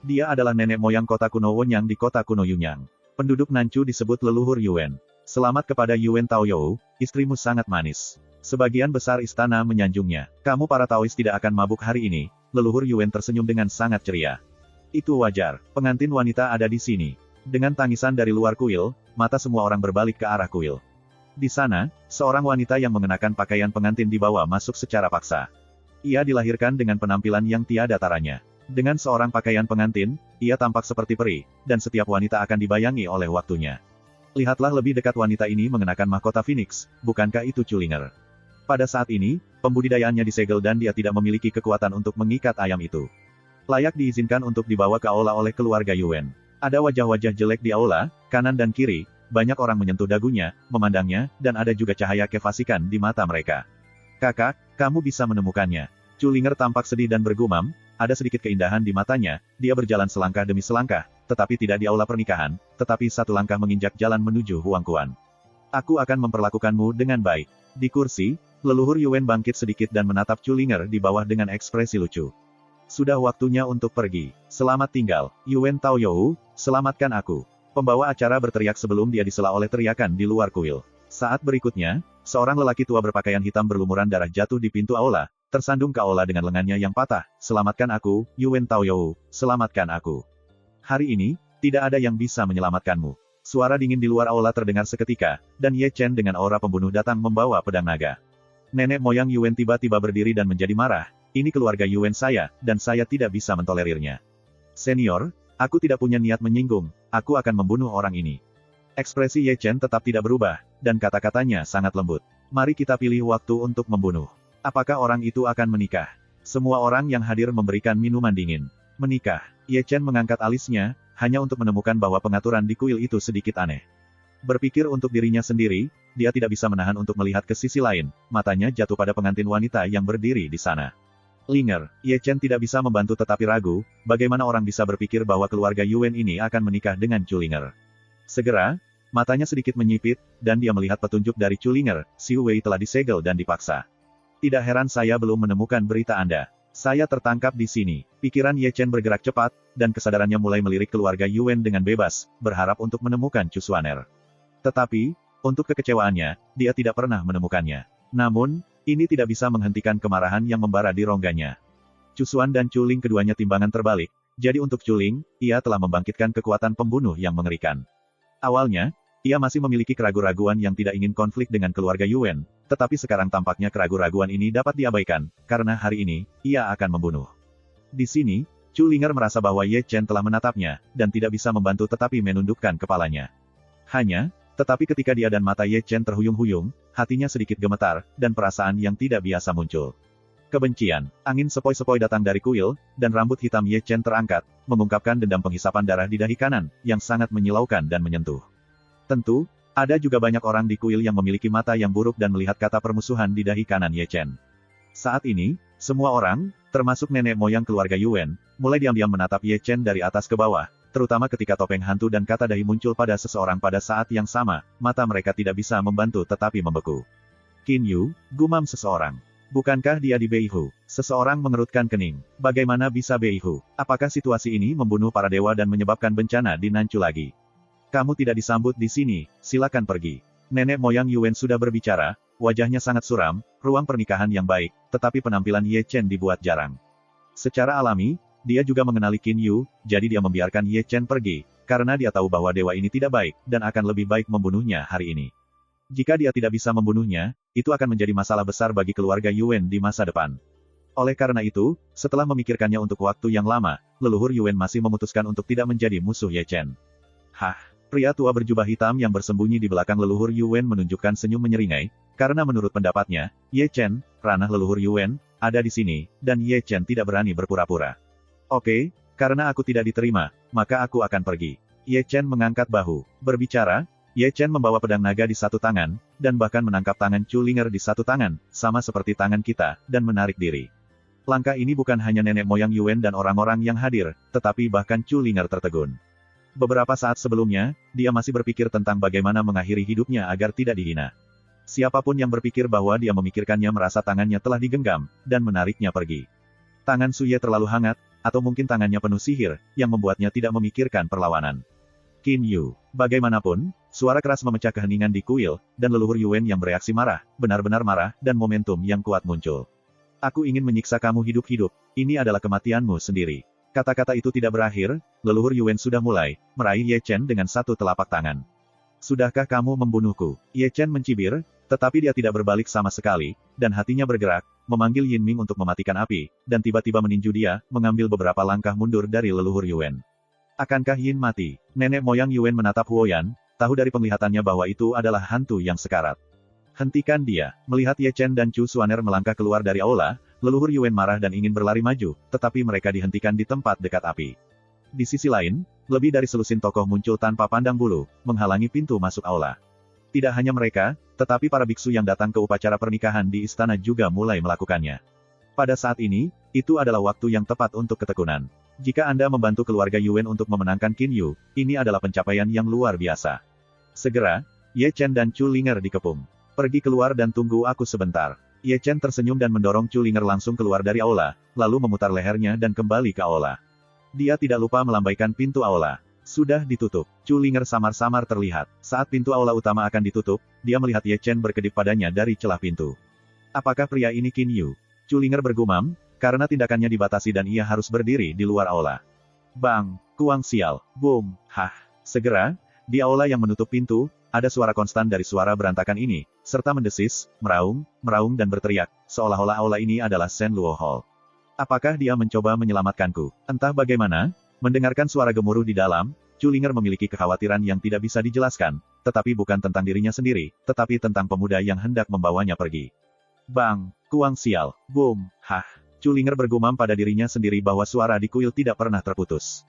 Dia adalah nenek moyang kota kuno Wonyang di kota kuno Yunyang. Penduduk Nanchu disebut leluhur Yuen. Selamat kepada Yuen Taoyou, istrimu sangat manis. Sebagian besar istana menyanjungnya. Kamu para Taois tidak akan mabuk hari ini, leluhur Yuen tersenyum dengan sangat ceria. Itu wajar, pengantin wanita ada di sini. Dengan tangisan dari luar kuil, mata semua orang berbalik ke arah kuil. Di sana, seorang wanita yang mengenakan pakaian pengantin dibawa masuk secara paksa. Ia dilahirkan dengan penampilan yang tiada taranya. Dengan seorang pakaian pengantin, ia tampak seperti peri, dan setiap wanita akan dibayangi oleh waktunya. Lihatlah lebih dekat wanita ini mengenakan mahkota Phoenix, bukankah itu Chulinger? Pada saat ini, pembudidayaannya disegel dan dia tidak memiliki kekuatan untuk mengikat ayam itu. Layak diizinkan untuk dibawa ke aula oleh keluarga Yuen. Ada wajah-wajah jelek di aula, kanan dan kiri, banyak orang menyentuh dagunya, memandangnya, dan ada juga cahaya kefasikan di mata mereka. Kakak, kamu bisa menemukannya. Chulinger tampak sedih dan bergumam, ada sedikit keindahan di matanya, dia berjalan selangkah demi selangkah, tetapi tidak di aula pernikahan, tetapi satu langkah menginjak jalan menuju Huangkuan. Aku akan memperlakukanmu dengan baik. Di kursi, leluhur Yuen bangkit sedikit dan menatap Chulinger di bawah dengan ekspresi lucu. Sudah waktunya untuk pergi. Selamat tinggal, Yuen Taoyou, selamatkan aku. Pembawa acara berteriak sebelum dia disela oleh teriakan di luar kuil. Saat berikutnya, seorang lelaki tua berpakaian hitam berlumuran darah jatuh di pintu aula, tersandung ke aula dengan lengannya yang patah. Selamatkan aku, Yuen Taoyou, selamatkan aku. Hari ini, tidak ada yang bisa menyelamatkanmu. Suara dingin di luar aula terdengar seketika, dan Ye Chen dengan aura pembunuh datang membawa pedang naga. Nenek moyang Yuen tiba-tiba berdiri dan menjadi marah. Ini keluarga Yuen saya, dan saya tidak bisa mentolerirnya. Senior, aku tidak punya niat menyinggung, aku akan membunuh orang ini. Ekspresi Ye Chen tetap tidak berubah, dan kata-katanya sangat lembut. Mari kita pilih waktu untuk membunuh. Apakah orang itu akan menikah? Semua orang yang hadir memberikan minuman dingin. Menikah. Ye Chen mengangkat alisnya, hanya untuk menemukan bahwa pengaturan di kuil itu sedikit aneh. Berpikir untuk dirinya sendiri, dia tidak bisa menahan untuk melihat ke sisi lain, matanya jatuh pada pengantin wanita yang berdiri di sana. Linger, Ye Chen tidak bisa membantu tetapi ragu, bagaimana orang bisa berpikir bahwa keluarga Yuen ini akan menikah dengan Chulinger. Segera, matanya sedikit menyipit, dan dia melihat petunjuk dari Chulinger, Xiu Wei telah disegel dan dipaksa. Tidak heran saya belum menemukan berita Anda. Saya tertangkap di sini. Pikiran Ye Chen bergerak cepat, dan kesadarannya mulai melirik keluarga Yuen dengan bebas, berharap untuk menemukan Chu Xuaner. Tetapi, untuk kekecewaannya, dia tidak pernah menemukannya. Namun, ini tidak bisa menghentikan kemarahan yang membara di rongganya. Chu Xuan dan Chu Ling keduanya timbangan terbalik, jadi untuk Chu Ling, ia telah membangkitkan kekuatan pembunuh yang mengerikan. Awalnya, ia masih memiliki keraguan-raguan yang tidak ingin konflik dengan keluarga Yuen, tetapi sekarang tampaknya keraguan-raguan ini dapat diabaikan, karena hari ini, ia akan membunuh. Di sini, Chu Linger merasa bahwa Ye Chen telah menatapnya, dan tidak bisa membantu tetapi menundukkan kepalanya. Tetapi ketika dia dan mata Ye Chen terhuyung-huyung, hatinya sedikit gemetar, dan perasaan yang tidak biasa muncul. Kebencian, angin sepoi-sepoi datang dari kuil, dan rambut hitam Ye Chen terangkat, mengungkapkan dendam penghisapan darah di dahi kanan, yang sangat menyilaukan dan menyentuh. Tentu, ada juga banyak orang di kuil yang memiliki mata yang buruk dan melihat kata permusuhan di dahi kanan Ye Chen. Saat ini, semua orang, termasuk nenek moyang keluarga Yuen, mulai diam-diam menatap Ye Chen dari atas ke bawah, terutama ketika topeng hantu dan kata dahi muncul pada seseorang pada saat yang sama, mata mereka tidak bisa membantu tetapi membeku. Qin Yu, gumam seseorang. Bukankah dia di Beihu? Seseorang mengerutkan kening. Bagaimana bisa Beihu? Apakah situasi ini membunuh para dewa dan menyebabkan bencana di Nanchu lagi? Kamu tidak disambut di sini, silakan pergi. Nenek moyang Yuen sudah berbicara, wajahnya sangat suram, ruang pernikahan yang baik, tetapi penampilan Ye Chen dibuat jarang. Secara alami, dia juga mengenali Qin Yu, jadi dia membiarkan Ye Chen pergi, karena dia tahu bahwa dewa ini tidak baik, dan akan lebih baik membunuhnya hari ini. Jika dia tidak bisa membunuhnya, itu akan menjadi masalah besar bagi keluarga Yuen di masa depan. Oleh karena itu, setelah memikirkannya untuk waktu yang lama, leluhur Yuen masih memutuskan untuk tidak menjadi musuh Ye Chen. Hah! Pria tua berjubah hitam yang bersembunyi di belakang leluhur Yuen menunjukkan senyum menyeringai, karena menurut pendapatnya, Ye Chen, ranah leluhur Yuen, ada di sini, dan Ye Chen tidak berani berpura-pura. Oke, karena aku tidak diterima, maka aku akan pergi. Ye Chen mengangkat bahu. Berbicara, Ye Chen membawa pedang naga di satu tangan, dan bahkan menangkap tangan Chu Linger di satu tangan, sama seperti tangan kita, dan menarik diri. Langkah ini bukan hanya nenek moyang Yuan dan orang-orang yang hadir, tetapi bahkan Chu Linger tertegun. Beberapa saat sebelumnya, dia masih berpikir tentang bagaimana mengakhiri hidupnya agar tidak dihina. Siapapun yang berpikir bahwa dia memikirkannya merasa tangannya telah digenggam, dan menariknya pergi. Tangan Su Ye terlalu hangat, atau mungkin tangannya penuh sihir, yang membuatnya tidak memikirkan perlawanan. Qin Yu. Bagaimanapun, suara keras memecah keheningan di kuil, dan leluhur Yuan yang bereaksi marah, benar-benar marah, dan momentum yang kuat muncul. Aku ingin menyiksa kamu hidup-hidup, ini adalah kematianmu sendiri. Kata-kata itu tidak berakhir, leluhur Yuan sudah mulai, meraih Ye Chen dengan satu telapak tangan. Sudahkah kamu membunuhku? Ye Chen mencibir, tetapi dia tidak berbalik sama sekali, dan hatinya bergerak, memanggil Yin Ming untuk mematikan api, dan tiba-tiba meninju dia, mengambil beberapa langkah mundur dari leluhur Yuan. Akankah Yin mati? Nenek moyang Yuan menatap Huoyan, tahu dari penglihatannya bahwa itu adalah hantu yang sekarat. Hentikan dia. Melihat Ye Chen dan Chu Xuaner melangkah keluar dari aula, leluhur Yuan marah dan ingin berlari maju, tetapi mereka dihentikan di tempat dekat api. Di sisi lain, lebih dari selusin tokoh muncul tanpa pandang bulu, menghalangi pintu masuk aula. Tidak hanya mereka, tetapi para biksu yang datang ke upacara pernikahan di istana juga mulai melakukannya. Pada saat ini, itu adalah waktu yang tepat untuk ketekunan. Jika Anda membantu keluarga Yuan untuk memenangkan Qin Yu, ini adalah pencapaian yang luar biasa. Segera, Ye Chen dan Chu Linger dikepung. Pergi keluar dan tunggu aku sebentar. Ye Chen tersenyum dan mendorong Chu Linger langsung keluar dari aula, lalu memutar lehernya dan kembali ke aula. Dia tidak lupa melambaikan pintu aula. Sudah ditutup. Chu Linger samar-samar terlihat. Saat pintu aula utama akan ditutup, dia melihat Ye Chen berkedip padanya dari celah pintu. Apakah pria ini Qin Yu? Chu Linger bergumam, karena tindakannya dibatasi dan ia harus berdiri di luar aula. Bang! Kuang sial! Boom! Hah! Segera, di aula yang menutup pintu, ada suara konstan dari suara berantakan ini, serta mendesis, meraung, dan berteriak, seolah-olah aula ini adalah Shen Luo Hall. Apakah dia mencoba menyelamatkanku? Entah bagaimana, mendengarkan suara gemuruh di dalam, Chu Linger memiliki kekhawatiran yang tidak bisa dijelaskan, tetapi bukan tentang dirinya sendiri, tetapi tentang pemuda yang hendak membawanya pergi. Bang! Kuang sial! Boom! Hah! Chu Linger bergumam pada dirinya sendiri bahwa suara di kuil tidak pernah terputus.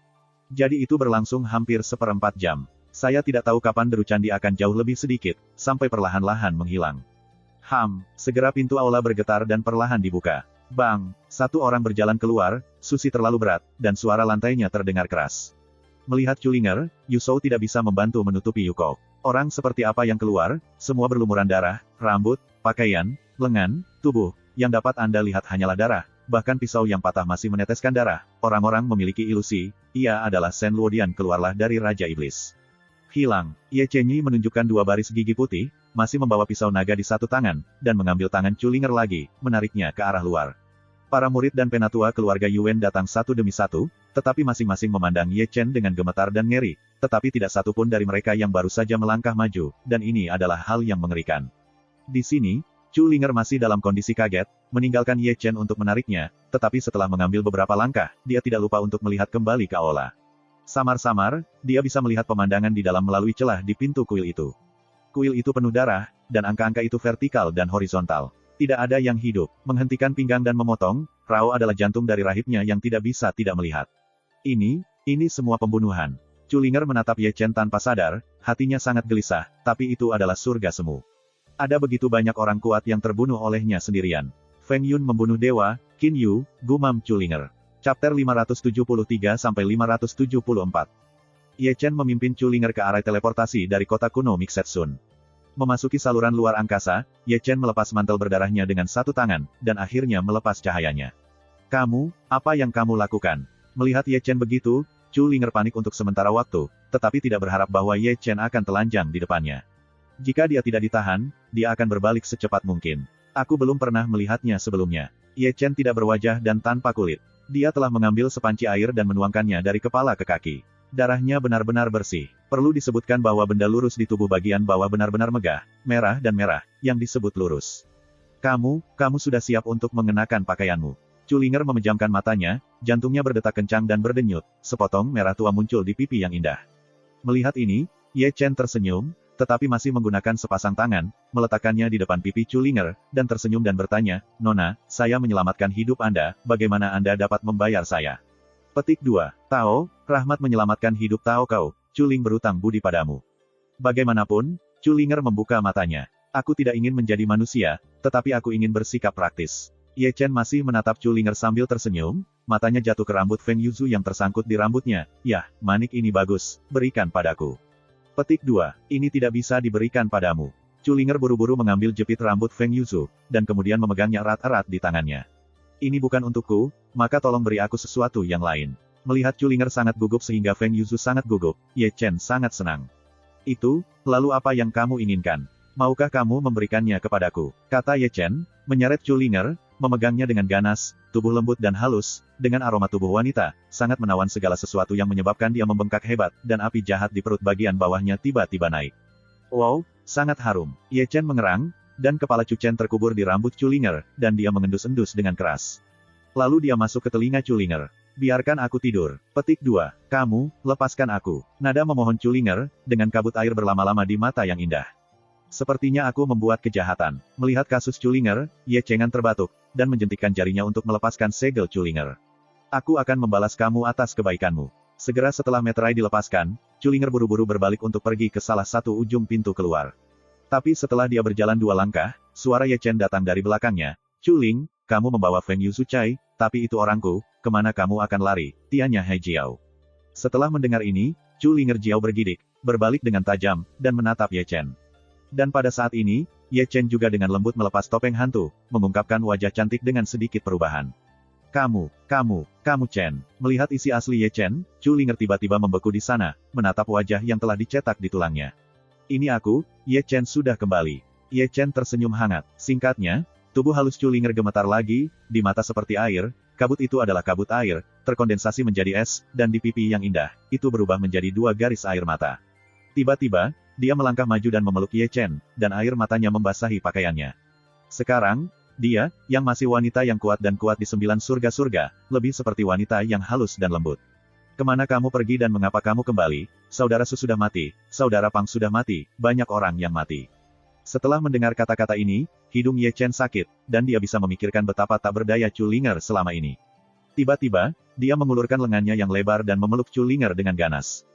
Jadi itu berlangsung hampir seperempat jam. Saya tidak tahu kapan deru candi akan jauh lebih sedikit, sampai perlahan-lahan menghilang. Segera pintu aula bergetar dan perlahan dibuka. Bang! Satu orang berjalan keluar, susi terlalu berat, dan suara lantainya terdengar keras. Melihat Chu Linger, Yu Shou tidak bisa membantu menutupi Yuko. Orang seperti apa yang keluar, semua berlumuran darah, rambut, pakaian, lengan, tubuh, yang dapat Anda lihat hanyalah darah, bahkan pisau yang patah masih meneteskan darah. Orang-orang memiliki ilusi, ia adalah Shen Luodian keluarlah dari Raja Iblis. Hilang. Ye Chenyi menunjukkan dua baris gigi putih, masih membawa pisau naga di satu tangan, dan mengambil tangan Chu Linger lagi, menariknya ke arah luar. Para murid dan penatua keluarga Yuan datang satu demi satu, tetapi masing-masing memandang Ye Chen dengan gemetar dan ngeri, tetapi tidak satu pun dari mereka yang baru saja melangkah maju, dan ini adalah hal yang mengerikan. Di sini, Chu Linger masih dalam kondisi kaget, meninggalkan Ye Chen untuk menariknya, tetapi setelah mengambil beberapa langkah, dia tidak lupa untuk melihat kembali ke aula. Samar-samar, dia bisa melihat pemandangan di dalam melalui celah di pintu kuil itu. Kuil itu penuh darah, dan angka-angka itu vertikal dan horizontal. Tidak ada yang hidup. Menghentikan pinggang dan memotong, Rao adalah jantung dari rahibnya yang tidak bisa tidak melihat. Ini semua pembunuhan. Chu Linger menatap Ye Chen tanpa sadar, hatinya sangat gelisah, tapi itu adalah surga semu. Ada begitu banyak orang kuat yang terbunuh olehnya sendirian. Feng Yun membunuh dewa, Qin Yu, gumam Chu Linger. Chapter 573-574. Ye Chen memimpin Chu Linger ke arah teleportasi dari kota kuno Mixetsun. Memasuki saluran luar angkasa, Ye Chen melepas mantel berdarahnya dengan satu tangan, dan akhirnya melepas cahayanya. Kamu, apa yang kamu lakukan? Melihat Ye Chen begitu, Chu Linger panik untuk sementara waktu, tetapi tidak berharap bahwa Ye Chen akan telanjang di depannya. Jika dia tidak ditahan, dia akan berbalik secepat mungkin. Aku belum pernah melihatnya sebelumnya. Ye Chen tidak berwajah dan tanpa kulit. Dia telah mengambil sepanci air dan menuangkannya dari kepala ke kaki. Darahnya benar-benar bersih. Perlu disebutkan bahwa benda lurus di tubuh bagian bawah benar-benar megah, merah, yang disebut lurus. Kamu sudah siap untuk mengenakan pakaianmu. Chu Linger memejamkan matanya, jantungnya berdetak kencang dan berdenyut, sepotong merah tua muncul di pipi yang indah. Melihat ini, Ye Chen tersenyum, tetapi masih menggunakan sepasang tangan, meletakkannya di depan pipi Chu Linger, dan tersenyum dan bertanya, Nona, saya menyelamatkan hidup Anda, bagaimana Anda dapat membayar saya? Petik 2. Tao, rahmat menyelamatkan hidup Tao kau, Chu Ling berutang budi padamu. Bagaimanapun, Chu Linger membuka matanya. Aku tidak ingin menjadi manusia, tetapi aku ingin bersikap praktis. Ye Chen masih menatap Chulinger sambil tersenyum, matanya jatuh ke rambut Feng Yuzu yang tersangkut di rambutnya. Yah, manik ini bagus, berikan padaku. Petik 2. Ini tidak bisa diberikan padamu. Chulinger buru-buru mengambil jepit rambut Feng Yuzu, dan kemudian memegangnya erat-erat di tangannya. Ini bukan untukku, maka tolong beri aku sesuatu yang lain. Melihat Chulinger sangat gugup sehingga Feng Yuzu sangat gugup, Ye Chen sangat senang. Itu, lalu apa yang kamu inginkan? Maukah kamu memberikannya kepadaku? Kata Ye Chen, menyeret Chulinger, memegangnya dengan ganas, tubuh lembut dan halus, dengan aroma tubuh wanita, sangat menawan segala sesuatu yang menyebabkan dia membengkak hebat, dan api jahat di perut bagian bawahnya tiba-tiba naik. Wow, sangat harum. Ye Chen mengerang, dan kepala Chu Chen terkubur di rambut Chulinger, dan dia mengendus-endus dengan keras. Lalu dia masuk ke telinga Chulinger. Biarkan aku tidur. Petik 2. Kamu, lepaskan aku. Nada memohon Chulinger, dengan kabut air berlama-lama di mata yang indah. Sepertinya aku membuat kejahatan. Melihat kasus Chulinger, Ye Chengan terbatuk, dan menjentikkan jarinya untuk melepaskan segel Chulinger. Aku akan membalas kamu atas kebaikanmu. Segera setelah meterai dilepaskan, Chulinger buru-buru berbalik untuk pergi ke salah satu ujung pintu keluar. Tapi setelah dia berjalan 2 langkah, suara Ye Chen datang dari belakangnya. Chuling, kamu membawa Feng Yuzu Cai, tapi itu orangku, kemana kamu akan lari? Tianya Hai Jiao. Setelah mendengar ini, Chulinger Jiao bergidik, berbalik dengan tajam, dan menatap Ye Chen. Dan pada saat ini, Ye Chen juga dengan lembut melepas topeng hantu, mengungkapkan wajah cantik dengan sedikit perubahan. Kamu Chen. Melihat isi asli Ye Chen, Chulinger tiba-tiba membeku di sana, menatap wajah yang telah dicetak di tulangnya. Ini aku, Ye Chen sudah kembali. Ye Chen tersenyum hangat. Singkatnya, tubuh halus Chulinger gemetar lagi, di mata seperti air, kabut itu adalah kabut air, terkondensasi menjadi es, dan di pipi yang indah, itu berubah menjadi 2 garis air mata. Tiba-tiba, dia melangkah maju dan memeluk Ye Chen, dan air matanya membasahi pakaiannya. Sekarang, dia, yang masih wanita yang kuat dan kuat di 9 surga-surga, lebih seperti wanita yang halus dan lembut. Kemana kamu pergi dan mengapa kamu kembali? Saudara Su sudah mati, saudara Pang sudah mati, banyak orang yang mati. Setelah mendengar kata-kata ini, hidung Ye Chen sakit, dan dia bisa memikirkan betapa tak berdaya Chulinger selama ini. Tiba-tiba, dia mengulurkan lengannya yang lebar dan memeluk Chulinger dengan ganas.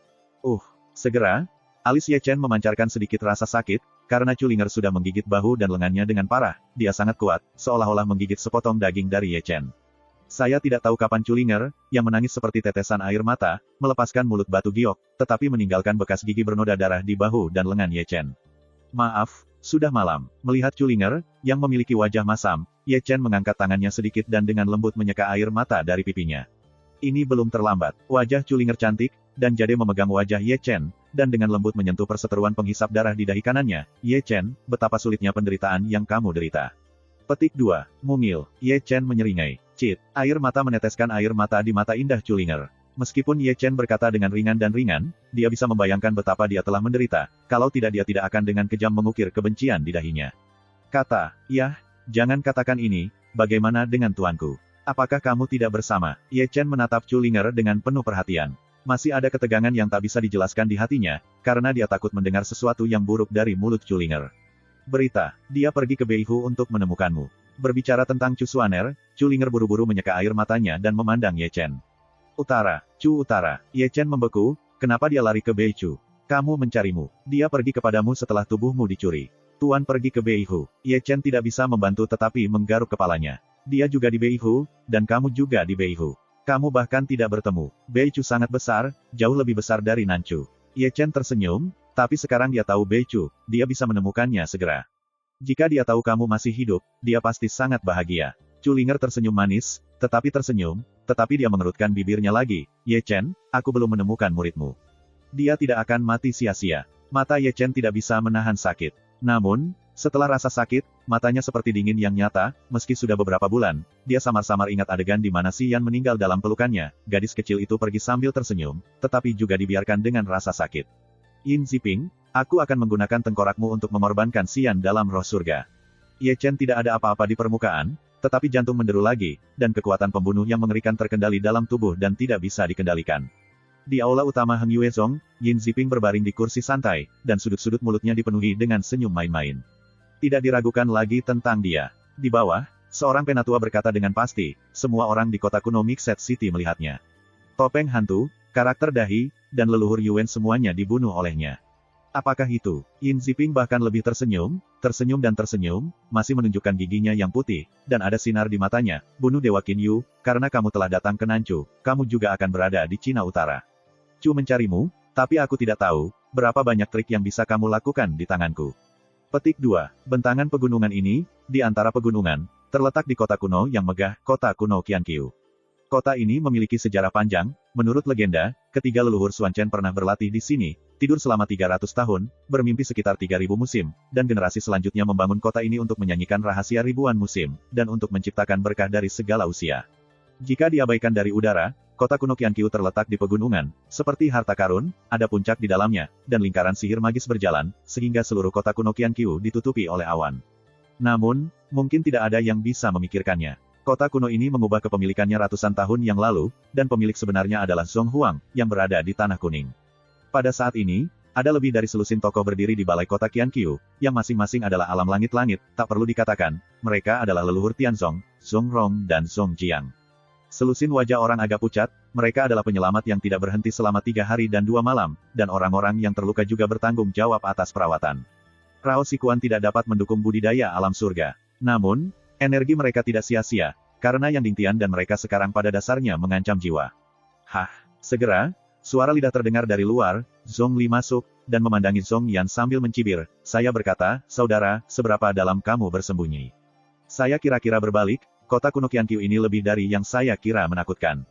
Segera, alis Ye Chen memancarkan sedikit rasa sakit, karena Chulinger sudah menggigit bahu dan lengannya dengan parah, dia sangat kuat, seolah-olah menggigit sepotong daging dari Ye Chen. Saya tidak tahu kapan Chulinger, yang menangis seperti tetesan air mata, melepaskan mulut batu giok, tetapi meninggalkan bekas gigi bernoda darah di bahu dan lengan Ye Chen. Maaf, sudah malam. Melihat Chulinger, yang memiliki wajah masam, Ye Chen mengangkat tangannya sedikit dan dengan lembut menyeka air mata dari pipinya. Ini belum terlambat. Wajah Chulinger cantik, dan Jade memegang wajah Ye Chen, dan dengan lembut menyentuh perseteruan penghisap darah di dahi kanannya. Ye Chen, betapa sulitnya penderitaan yang kamu derita. Petik 2. Mungil. Ye Chen menyeringai. Cit. Air mata meneteskan air mata di mata indah Chulinger. Meskipun Ye Chen berkata dengan ringan dan ringan, dia bisa membayangkan betapa dia telah menderita, kalau tidak dia tidak akan dengan kejam mengukir kebencian di dahinya. Kata, "Yah, jangan katakan ini, bagaimana dengan tuanku? Apakah kamu tidak bersama?" Ye Chen menatap Chulinger dengan penuh perhatian. Masih ada ketegangan yang tak bisa dijelaskan di hatinya, karena dia takut mendengar sesuatu yang buruk dari mulut Chulinger. Berita, dia pergi ke Beihu untuk menemukanmu. Berbicara tentang Chu Xuaner, Chulinger buru-buru menyeka air matanya dan memandang Ye Chen. Utara. Ye Chen membeku, kenapa dia lari ke Beichu? Kamu mencarimu. Dia pergi kepadamu setelah tubuhmu dicuri. Tuan pergi ke Beihu. Ye Chen tidak bisa membantu tetapi menggaruk kepalanya. Dia juga di Beihu, dan kamu juga di Beihu. Kamu bahkan tidak bertemu. Beichu sangat besar, jauh lebih besar dari Nanchu. Ye Chen tersenyum, tapi sekarang dia tahu Beichu, dia bisa menemukannya segera. Jika dia tahu kamu masih hidup, dia pasti sangat bahagia. Chulinger tersenyum manis, tetapi dia mengerutkan bibirnya lagi. Ye Chen, aku belum menemukan muridmu. Dia tidak akan mati sia-sia. Mata Ye Chen tidak bisa menahan sakit. Namun, setelah rasa sakit, matanya seperti dingin yang nyata, meski sudah beberapa bulan, dia samar-samar ingat adegan di mana Si Yan meninggal dalam pelukannya, gadis kecil itu pergi sambil tersenyum, tetapi juga dibiarkan dengan rasa sakit. Yin Ziping, aku akan menggunakan tengkorakmu untuk mengorbankan Si Yan dalam roh surga. Ye Chen tidak ada apa-apa di permukaan, tetapi jantung menderu lagi, dan kekuatan pembunuh yang mengerikan terkendali dalam tubuh dan tidak bisa dikendalikan. Di aula utama Heng Yuezong, Yin Ziping berbaring di kursi santai, dan sudut-sudut mulutnya dipenuhi dengan senyum main-main. Tidak diragukan lagi tentang dia. Di bawah, seorang penatua berkata dengan pasti, semua orang di kota kuno Mixed City melihatnya. Topeng hantu, karakter dahi, dan leluhur Yuan semuanya dibunuh olehnya. Apakah itu? Yin Ziping bahkan lebih tersenyum dan tersenyum, masih menunjukkan giginya yang putih, dan ada sinar di matanya. Bunuh Dewa Qin Yu, karena kamu telah datang ke Nanchu, kamu juga akan berada di Cina Utara. Chu mencarimu, tapi aku tidak tahu, berapa banyak trik yang bisa kamu lakukan di tanganku. Petik 2. Bentangan pegunungan ini, di antara pegunungan, terletak di kota kuno yang megah, kota kuno Qianqiu. Kota ini memiliki sejarah panjang, menurut legenda, ketiga leluhur Xuan Chen pernah berlatih di sini, tidur selama 300 tahun, bermimpi sekitar 3.000 musim, dan generasi selanjutnya membangun kota ini untuk menyanyikan rahasia ribuan musim, dan untuk menciptakan berkah dari segala usia. Jika diabaikan dari udara, kota kuno Qianqiu terletak di pegunungan, seperti harta karun, ada puncak di dalamnya, dan lingkaran sihir magis berjalan, sehingga seluruh kota kuno Qianqiu ditutupi oleh awan. Namun, mungkin tidak ada yang bisa memikirkannya. Kota kuno ini mengubah kepemilikannya ratusan tahun yang lalu, dan pemilik sebenarnya adalah Zhong Huang, yang berada di Tanah Kuning. Pada saat ini, ada lebih dari selusin tokoh berdiri di balai kota Qianqiu, yang masing-masing adalah alam langit-langit, tak perlu dikatakan, mereka adalah leluhur Tianzong, Zhong Rong dan Zhong Jiang. Selusin wajah orang agak pucat, mereka adalah penyelamat yang tidak berhenti selama 3 hari dan 2 malam, dan orang-orang yang terluka juga bertanggung jawab atas perawatan. Rao Sikuan tidak dapat mendukung budidaya alam surga. Namun, energi mereka tidak sia-sia, karena Yang Dingtian dan mereka sekarang pada dasarnya mengancam jiwa. Hah, segera, suara lidah terdengar dari luar, Zhong Li masuk, dan memandangi Zhong Yan sambil mencibir. Saya berkata, saudara, seberapa dalam kamu bersembunyi? Saya kira-kira berbalik, kota kuno Qianqiu ini lebih dari yang saya kira menakutkan.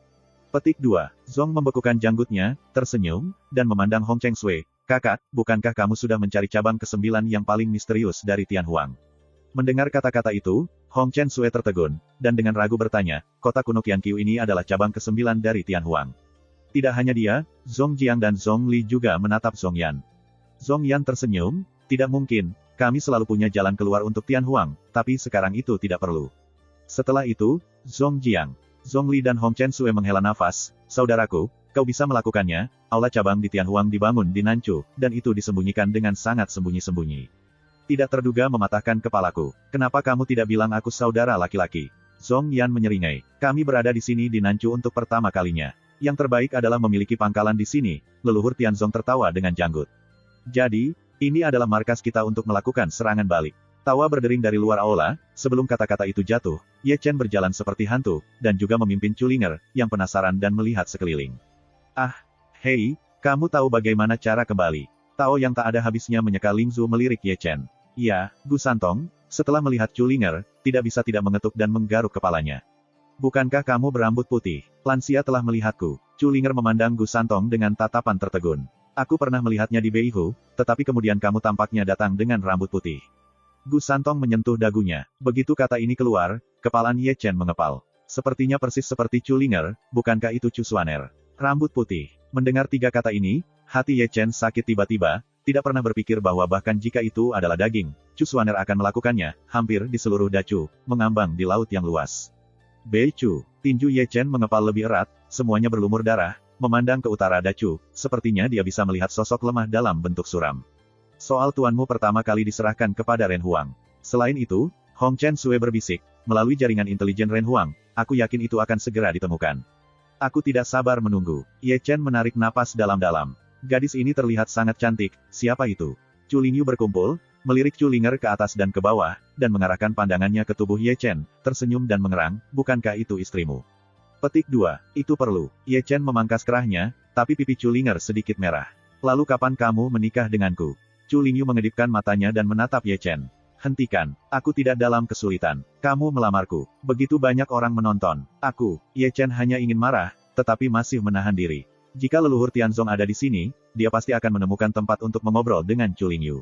Petik 2. Zhong membekukan janggutnya, tersenyum, dan memandang Hong Cheng Sui. Kakak, bukankah kamu sudah mencari cabang ke-9 yang paling misterius dari Tianhuang? Mendengar kata-kata itu, Hong Chen Sui tertegun, dan dengan ragu bertanya, kota kuno Qianqiu ini adalah cabang ke-9 dari Tianhuang. Tidak hanya dia, Zhong Jiang dan Zhong Li juga menatap Zhong Yan. Zhong Yan tersenyum, tidak mungkin, kami selalu punya jalan keluar untuk Tianhuang, tapi sekarang itu tidak perlu. Setelah itu, Zhong Jiang, Zhong Li dan Hong Chen Sui menghela nafas, saudaraku, kau bisa melakukannya, aula cabang di Tianhuang dibangun di Nanchu, dan itu disembunyikan dengan sangat sembunyi-sembunyi. Tidak terduga mematahkan kepalaku. Kenapa kamu tidak bilang aku saudara laki-laki? Zhong Yan menyeringai. Kami berada di sini di Nanchu untuk pertama kalinya. Yang terbaik adalah memiliki pangkalan di sini. Leluhur Tianzong tertawa dengan janggut. Jadi, ini adalah markas kita untuk melakukan serangan balik. Tawa berdering dari luar aula, sebelum kata-kata itu jatuh, Ye Chen berjalan seperti hantu, dan juga memimpin Chulinger, yang penasaran dan melihat sekeliling. Ah, hei, kamu tahu bagaimana cara kembali? Tao yang tak ada habisnya menyeka Lingzu melirik Ye Chen. Ya, Gu Santong, setelah melihat Chulinger, tidak bisa tidak mengetuk dan menggaruk kepalanya. Bukankah kamu berambut putih? Lansia telah melihatku. Chulinger memandang Gu Santong dengan tatapan tertegun. Aku pernah melihatnya di Beihu, tetapi kemudian kamu tampaknya datang dengan rambut putih. Gu Santong menyentuh dagunya. Begitu kata ini keluar, kepala Ye Chen mengepal. Sepertinya persis seperti Chulinger, bukankah itu Chu Xuaner? Rambut putih. Mendengar 3 kata ini, hati Ye Chen sakit tiba-tiba, tidak pernah berpikir bahwa bahkan jika itu adalah daging, Chu Xuaner akan melakukannya, hampir di seluruh Dachu, mengambang di laut yang luas. Bei Chu, tinju Ye Chen mengepal lebih erat, semuanya berlumur darah, memandang ke utara Dachu, sepertinya dia bisa melihat sosok lemah dalam bentuk suram. Soal tuanmu pertama kali diserahkan kepada Ren Huang. Selain itu, Hong Chen Sui berbisik, melalui jaringan intelijen Ren Huang, aku yakin itu akan segera ditemukan. Aku tidak sabar menunggu. Ye Chen menarik napas dalam-dalam. Gadis ini terlihat sangat cantik, siapa itu? Chu Lingyu berkumpul, melirik Chulinger ke atas dan ke bawah, dan mengarahkan pandangannya ke tubuh Ye Chen, tersenyum dan mengerang, bukankah itu istrimu? Petik 2, itu perlu. Ye Chen memangkas kerahnya, tapi pipi Chulinger sedikit merah. Lalu kapan kamu menikah denganku? Chu Lingyu mengedipkan matanya dan menatap Ye Chen. Hentikan, aku tidak dalam kesulitan. Kamu melamarku. Begitu banyak orang menonton. Aku, Ye Chen hanya ingin marah, tetapi masih menahan diri. Jika leluhur Tianzong ada di sini, dia pasti akan menemukan tempat untuk mengobrol dengan Chu Lingyu.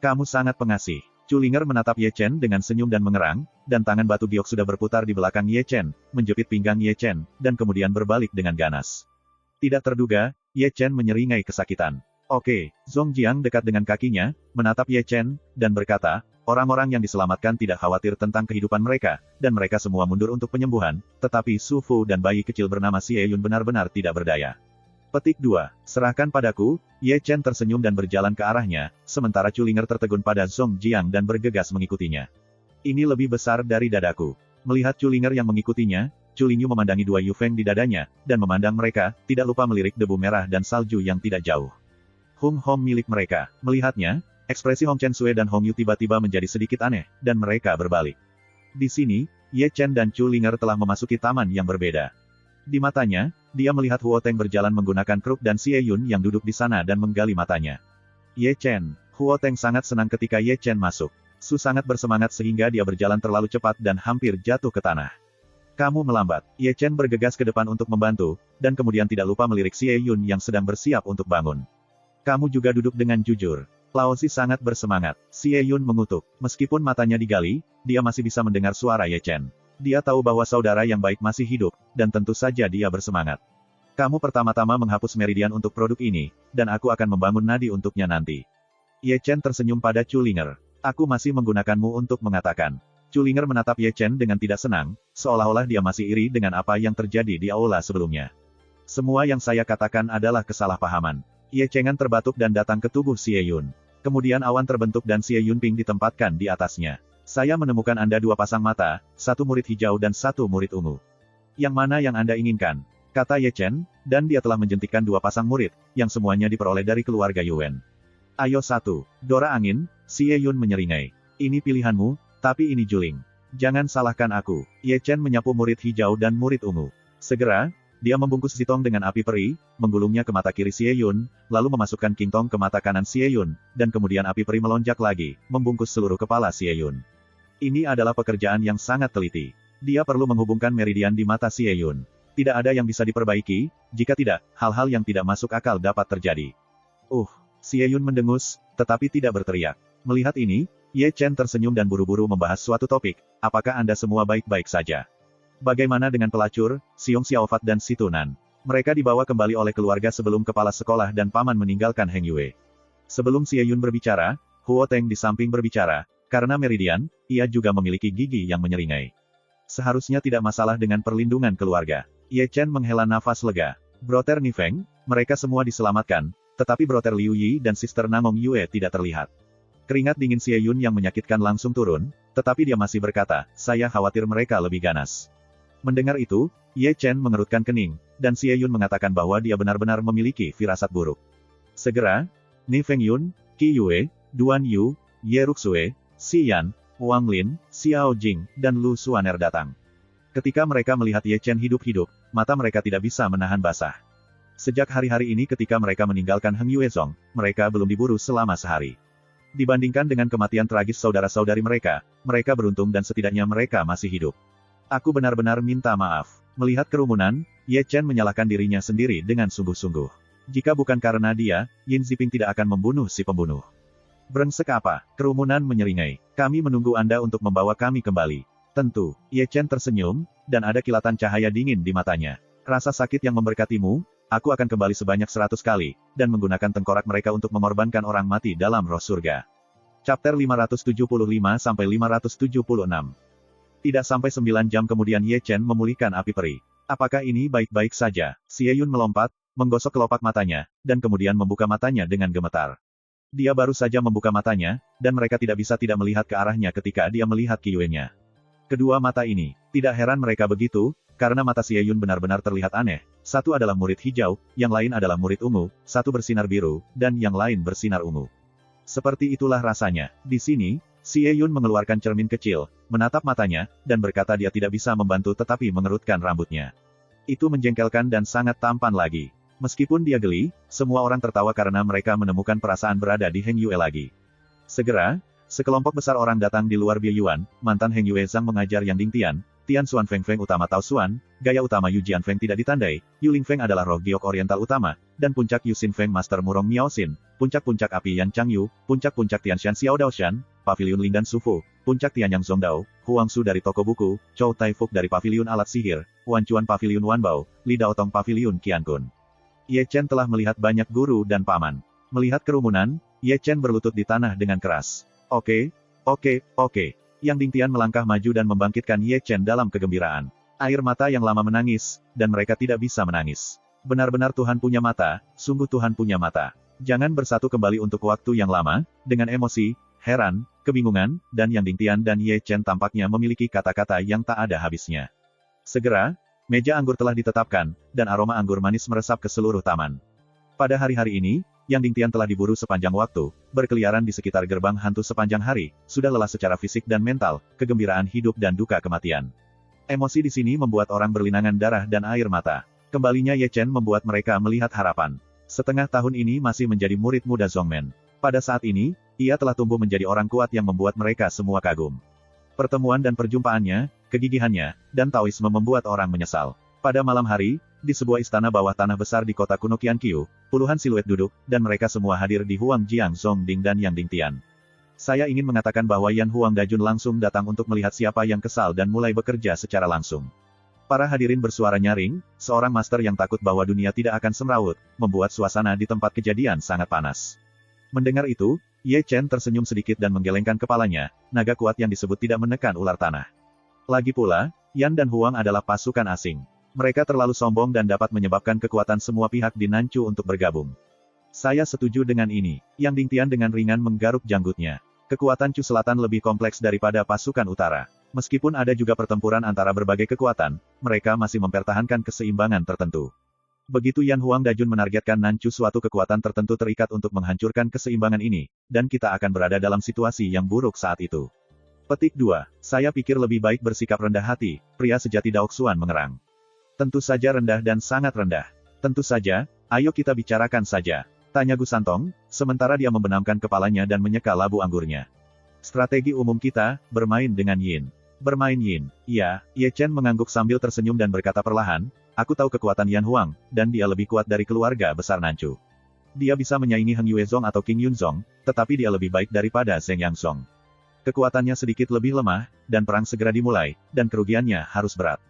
Kamu sangat pengasih. Chulinger menatap Ye Chen dengan senyum dan mengerang, dan tangan batu giok sudah berputar di belakang Ye Chen, menjepit pinggang Ye Chen, dan kemudian berbalik dengan ganas. Tidak terduga, Ye Chen menyeringai kesakitan. Oke, Zhong Jiang dekat dengan kakinya, menatap Ye Chen, dan berkata, orang-orang yang diselamatkan tidak khawatir tentang kehidupan mereka, dan mereka semua mundur untuk penyembuhan, tetapi Su Fu dan bayi kecil bernama Xie Yun benar-benar tidak berdaya. Petik 2. Serahkan padaku, Ye Chen tersenyum dan berjalan ke arahnya, sementara Chulinger tertegun pada Zhong Jiang dan bergegas mengikutinya. Ini lebih besar dari dadaku. Melihat Chulinger yang mengikutinya, Chu Lingyu memandangi 2 Yufeng di dadanya, dan memandang mereka, tidak lupa melirik debu merah dan salju yang tidak jauh. Hung Hom milik mereka. Melihatnya, ekspresi Hong Chen Sui dan Hong Yu tiba-tiba menjadi sedikit aneh, dan mereka berbalik. Di sini, Ye Chen dan Chu Linger telah memasuki taman yang berbeda. Di matanya, dia melihat Huo Teng berjalan menggunakan kruk dan Xie Yun yang duduk di sana dan menggali matanya. Ye Chen. Huo Teng sangat senang ketika Ye Chen masuk. Su sangat bersemangat sehingga dia berjalan terlalu cepat dan hampir jatuh ke tanah. Kamu melambat. Ye Chen bergegas ke depan untuk membantu, dan kemudian tidak lupa melirik Xie Yun yang sedang bersiap untuk bangun. Kamu juga duduk dengan jujur. Laozi sangat bersemangat. Xie Yun mengutuk. Meskipun matanya digali, dia masih bisa mendengar suara Ye Chen. Dia tahu bahwa saudara yang baik masih hidup, dan tentu saja dia bersemangat. Kamu pertama-tama menghapus meridian untuk produk ini, dan aku akan membangun nadi untuknya nanti. Ye Chen tersenyum pada Chu Linger. Aku masih menggunakanmu untuk mengatakan. Chu Linger menatap Ye Chen dengan tidak senang, seolah-olah dia masih iri dengan apa yang terjadi di aula sebelumnya. Semua yang saya katakan adalah kesalahpahaman. Ye Chengan terbatuk dan datang ke tubuh Xie Yun. Kemudian awan terbentuk dan Xie Yunping ditempatkan di atasnya. Saya menemukan Anda 2 pasang mata, 1 murid hijau dan 1 murid ungu. Yang mana yang Anda inginkan? Kata Ye Chen, dan dia telah menjentikkan 2 pasang murid, yang semuanya diperoleh dari keluarga Yuan. Ayo 1. Dora angin, Xie Yun menyeringai. Ini pilihanmu, tapi ini juling. Jangan salahkan aku. Ye Chen menyapu murid hijau dan murid ungu. Segera, dia membungkus Sitong dengan api peri, menggulungnya ke mata kiri Xie Yun, lalu memasukkan Kingtong ke mata kanan Xie Yun, dan kemudian api peri melonjak lagi, membungkus seluruh kepala Xie Yun. Ini adalah pekerjaan yang sangat teliti. Dia perlu menghubungkan meridian di mata Xie Yun. Tidak ada yang bisa diperbaiki, jika tidak, hal-hal yang tidak masuk akal dapat terjadi. Xie Yun mendengus, tetapi tidak berteriak. Melihat ini, Ye Chen tersenyum dan buru-buru membahas suatu topik, apakah Anda semua baik-baik saja? Bagaimana dengan pelacur, Xiong Xiaofat dan Si Tunan? Mereka dibawa kembali oleh keluarga sebelum kepala sekolah dan paman meninggalkan Heng Yue. Sebelum Xie Yun berbicara, Huo Teng di samping berbicara, karena meridian, ia juga memiliki gigi yang menyeringai. Seharusnya tidak masalah dengan perlindungan keluarga. Ye Chen menghela nafas lega. Brother Ni Feng, mereka semua diselamatkan, tetapi Brother Liu Yi dan Sister Namong Yue tidak terlihat. Keringat dingin Xie Yun yang menyakitkan langsung turun, tetapi dia masih berkata, saya khawatir mereka lebih ganas. Mendengar itu, Ye Chen mengerutkan kening, dan Xie Yun mengatakan bahwa dia benar-benar memiliki firasat buruk. Segera, Ni Feng Yun, Qi Yue, Duan Yu, Ye Ruxue, Xi Yan, Wang Lin, Xiao Jing, dan Lu Suaner datang. Ketika mereka melihat Ye Chen hidup-hidup, mata mereka tidak bisa menahan basah. Sejak hari-hari ini ketika mereka meninggalkan Heng Yuezong, mereka belum diburu selama sehari. Dibandingkan dengan kematian tragis saudara-saudari mereka, mereka beruntung dan setidaknya mereka masih hidup. Aku benar-benar minta maaf. Melihat kerumunan, Ye Chen menyalahkan dirinya sendiri dengan sungguh-sungguh. Jika bukan karena dia, Yin Ziping tidak akan membunuh si pembunuh. Brengsek apa? Kerumunan menyeringai. Kami menunggu Anda untuk membawa kami kembali. Tentu. Ye Chen tersenyum, dan ada kilatan cahaya dingin di matanya. Rasa sakit yang memberkatimu, aku akan kembali sebanyak 100 kali, dan menggunakan tengkorak mereka untuk mengorbankan orang mati dalam roh surga. Chapter 575-576. Tidak sampai 9 jam kemudian Ye Chen memulihkan api peri. Apakah ini baik-baik saja? Xie Yun melompat, menggosok kelopak matanya, dan kemudian membuka matanya dengan gemetar. Dia baru saja membuka matanya, dan mereka tidak bisa tidak melihat ke arahnya ketika dia melihat Qi Yue-nya. Kedua mata ini, tidak heran mereka begitu, karena mata Xie Yun benar-benar terlihat aneh. Satu adalah murid hijau, yang lain adalah murid ungu, satu bersinar biru, dan yang lain bersinar ungu. Seperti itulah rasanya. Di sini, Xie Yun mengeluarkan cermin kecil, menatap matanya, dan berkata dia tidak bisa membantu tetapi mengerutkan rambutnya. Itu menjengkelkan dan sangat tampan lagi. Meskipun dia geli, semua orang tertawa karena mereka menemukan perasaan berada di Heng Yue lagi. Segera, sekelompok besar orang datang di luar Bieyuan, mantan Heng Yue Zhang mengajar Yang Dingtian, Tian Xuan Feng Feng utama Tao Xuan, gaya utama Yu Jian Feng tidak ditandai, Yu Ling Feng adalah roh giok oriental utama, dan puncak Yu Xin Feng Master Murong Miao Xin, puncak-puncak api Yan Changyu, puncak-puncak Tianshan Xiao Daoshan, Paviliun Lindan Sufu, puncak Tianyang Zongdao, Huang Su dari toko buku, Chou Taifuk dari Paviliun alat sihir, Wan Chuan Paviliun Wanbao, Li Daotong Paviliun Qiankun. Ye Chen telah melihat banyak guru dan paman. Melihat kerumunan, Ye Chen berlutut di tanah dengan keras. Oke. Yang Dingtian melangkah maju dan membangkitkan Ye Chen dalam kegembiraan. Air mata yang lama menangis, dan mereka tidak bisa menangis. Benar-benar Tuhan punya mata, sungguh Tuhan punya mata. Jangan bersatu kembali untuk waktu yang lama, dengan emosi, heran, kebingungan, dan Yang Dingtian dan Ye Chen tampaknya memiliki kata-kata yang tak ada habisnya. Segera, meja anggur telah ditetapkan, dan aroma anggur manis meresap ke seluruh taman. Pada hari-hari ini, Yang Dingtian telah diburu sepanjang waktu, berkeliaran di sekitar gerbang hantu sepanjang hari, sudah lelah secara fisik dan mental, kegembiraan hidup dan duka kematian. Emosi di sini membuat orang berlinangan darah dan air mata. Kembalinya Ye Chen membuat mereka melihat harapan. Setengah tahun ini masih menjadi murid muda Zhongmen. Pada saat ini, ia telah tumbuh menjadi orang kuat yang membuat mereka semua kagum. Pertemuan dan perjumpaannya, kegigihannya, dan Taoisme membuat orang menyesal. Pada malam hari, di sebuah istana bawah tanah besar di kota kuno Qianqiu, puluhan siluet duduk, dan mereka semua hadir di Huang Jiang Zongding dan Yang Dingtian. Saya ingin mengatakan bahwa Yan Huang Dajun langsung datang untuk melihat siapa yang kesal dan mulai bekerja secara langsung. Para hadirin bersuara nyaring, seorang master yang takut bahwa dunia tidak akan semrawut, membuat suasana di tempat kejadian sangat panas. Mendengar itu, Ye Chen tersenyum sedikit dan menggelengkan kepalanya, naga kuat yang disebut tidak menekan ular tanah. Lagi pula, Yan dan Huang adalah pasukan asing. Mereka terlalu sombong dan dapat menyebabkan kekuatan semua pihak di Nanchu untuk bergabung. Saya setuju dengan ini. Yang Dingtian dengan ringan menggaruk janggutnya. Kekuatan Chu Selatan lebih kompleks daripada pasukan utara. Meskipun ada juga pertempuran antara berbagai kekuatan, mereka masih mempertahankan keseimbangan tertentu. Begitu Yan Huang Dajun menargetkan Nanchu, suatu kekuatan tertentu terikat untuk menghancurkan keseimbangan ini, dan kita akan berada dalam situasi yang buruk saat itu. Petik 2. Saya pikir lebih baik bersikap rendah hati, pria sejati Daoxuan mengerang. Tentu saja rendah dan sangat rendah. Tentu saja, ayo kita bicarakan saja. Tanya Gu Santong, sementara dia membenamkan kepalanya dan menyeka labu anggurnya. Strategi umum kita, bermain dengan Yin. Bermain Yin, iya, Ye Chen mengangguk sambil tersenyum dan berkata perlahan, aku tahu kekuatan Yan Huang, dan dia lebih kuat dari keluarga besar Nanchu. Dia bisa menyaingi Heng Yuezong atau King Yunzong, tetapi dia lebih baik daripada Zheng Yangzong. Kekuatannya sedikit lebih lemah, dan perang segera dimulai, dan kerugiannya harus berat.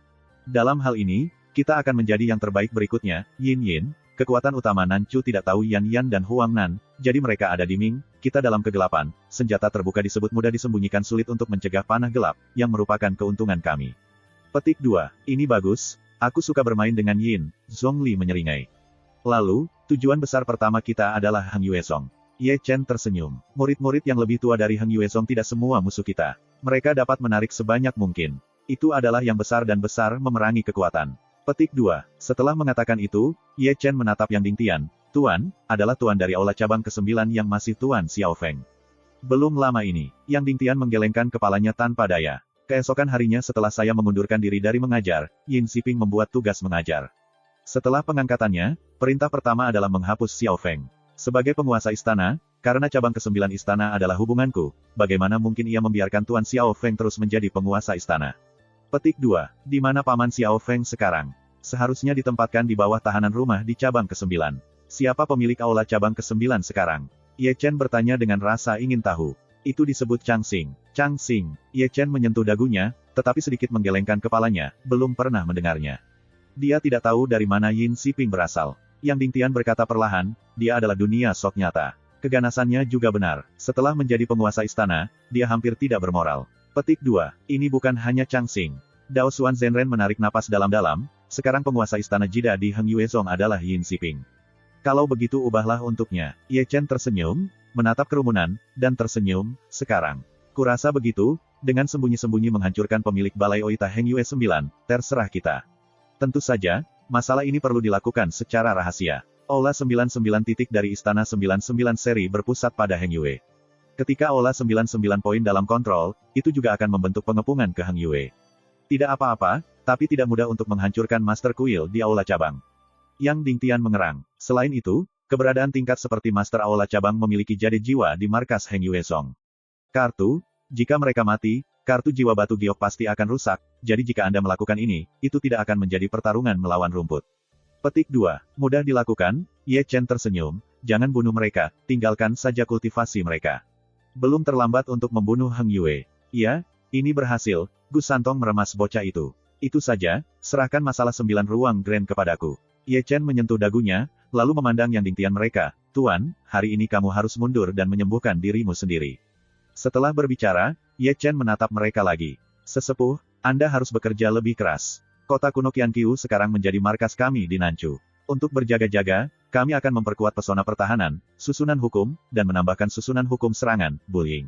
Dalam hal ini, kita akan menjadi yang terbaik berikutnya, Yin Yin. Kekuatan utama Nanchu tidak tahu Yan Yan dan Huang Nan, jadi mereka ada di Ming, kita dalam kegelapan, senjata terbuka disebut mudah disembunyikan sulit untuk mencegah panah gelap, yang merupakan keuntungan kami. Petik 2, ini bagus, aku suka bermain dengan Yin, Zhongli menyeringai. Lalu, tujuan besar pertama kita adalah Heng Yuezong. Ye Chen tersenyum. Murid-murid yang lebih tua dari Heng Yuezong tidak semua musuh kita. Mereka dapat menarik sebanyak mungkin. Itu adalah yang besar dan besar memerangi kekuatan. Petik 2. Setelah mengatakan itu, Ye Chen menatap Yang Dingtian. Tuan, adalah tuan dari aula cabang ke-9 yang masih Tuan Xiao Feng. Belum lama ini, Yang Dingtian menggelengkan kepalanya tanpa daya. Keesokan harinya setelah saya mengundurkan diri dari mengajar, Yin Xiping membuat tugas mengajar. Setelah pengangkatannya, perintah pertama adalah menghapus Xiao Feng. Sebagai penguasa istana, karena cabang ke-9 istana adalah hubunganku, bagaimana mungkin ia membiarkan Tuan Xiao Feng terus menjadi penguasa istana? Petik 2. Di mana Paman Xiao Feng sekarang? Seharusnya ditempatkan di bawah tahanan rumah di cabang ke-9. Siapa pemilik aula cabang ke-9 sekarang? Ye Chen bertanya dengan rasa ingin tahu. Itu disebut Chang Xing. Chang Xing. Ye Chen menyentuh dagunya, tetapi sedikit menggelengkan kepalanya, belum pernah mendengarnya. Dia tidak tahu dari mana Yin Xiping berasal. Yang Dingtian berkata perlahan, dia adalah dunia sok nyata. Keganasannya juga benar. Setelah menjadi penguasa istana, dia hampir tidak bermoral. Petik 2. Ini bukan hanya Chang Xing. Dao Xuan Zhenren menarik napas dalam-dalam, sekarang penguasa istana Jida di Heng Yuezong adalah Yin Xiping. Kalau begitu ubahlah untuknya. Ye Chen tersenyum, menatap kerumunan, dan tersenyum, sekarang. Kurasa begitu, dengan sembunyi-sembunyi menghancurkan pemilik balai Oita Heng Yue 9, terserah kita. Tentu saja, masalah ini perlu dilakukan secara rahasia. Aula 99 titik dari Istana 99 seri berpusat pada Heng Yue. Ketika Aula 99 poin dalam kontrol, itu juga akan membentuk pengepungan ke Heng Yue. Tidak apa-apa, tapi tidak mudah untuk menghancurkan Master Kuil di Aula Cabang. Yang Dingtian mengerang. Selain itu, keberadaan tingkat seperti Master Aula Cabang memiliki jade jiwa di markas Heng Yuezong. Kartu, jika mereka mati, kartu jiwa batu giok pasti akan rusak, jadi jika Anda melakukan ini, itu tidak akan menjadi pertarungan melawan rumput. Petik 2. Mudah dilakukan, Ye Chen tersenyum, jangan bunuh mereka, tinggalkan saja kultivasi mereka. Belum terlambat untuk membunuh Heng Yue. Iya, ini berhasil, Gu Santong meremas bocah itu. Itu saja, serahkan masalah 9 ruang Grand kepadaku. Ye Chen menyentuh dagunya, lalu memandang Yang Dingtian mereka, Tuan, hari ini kamu harus mundur dan menyembuhkan dirimu sendiri. Setelah berbicara, Ye Chen menatap mereka lagi. Sesepuh, Anda harus bekerja lebih keras. Kota kuno Qianqiu sekarang menjadi markas kami di Nanchu. Untuk berjaga-jaga, kami akan memperkuat pesona pertahanan, susunan hukum, dan menambahkan susunan hukum serangan, bullying.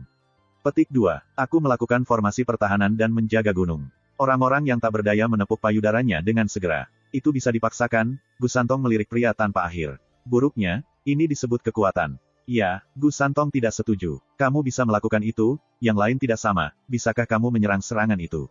Petik 2. Aku melakukan formasi pertahanan dan menjaga gunung. Orang-orang yang tak berdaya menepuk payudaranya dengan segera. Itu bisa dipaksakan, Gu Santong melirik pria tanpa akhir. Buruknya, Ini disebut kekuatan. Ya, Gu Santong tidak setuju. Kamu bisa melakukan itu, yang lain tidak sama. Bisakah kamu menyerang serangan itu?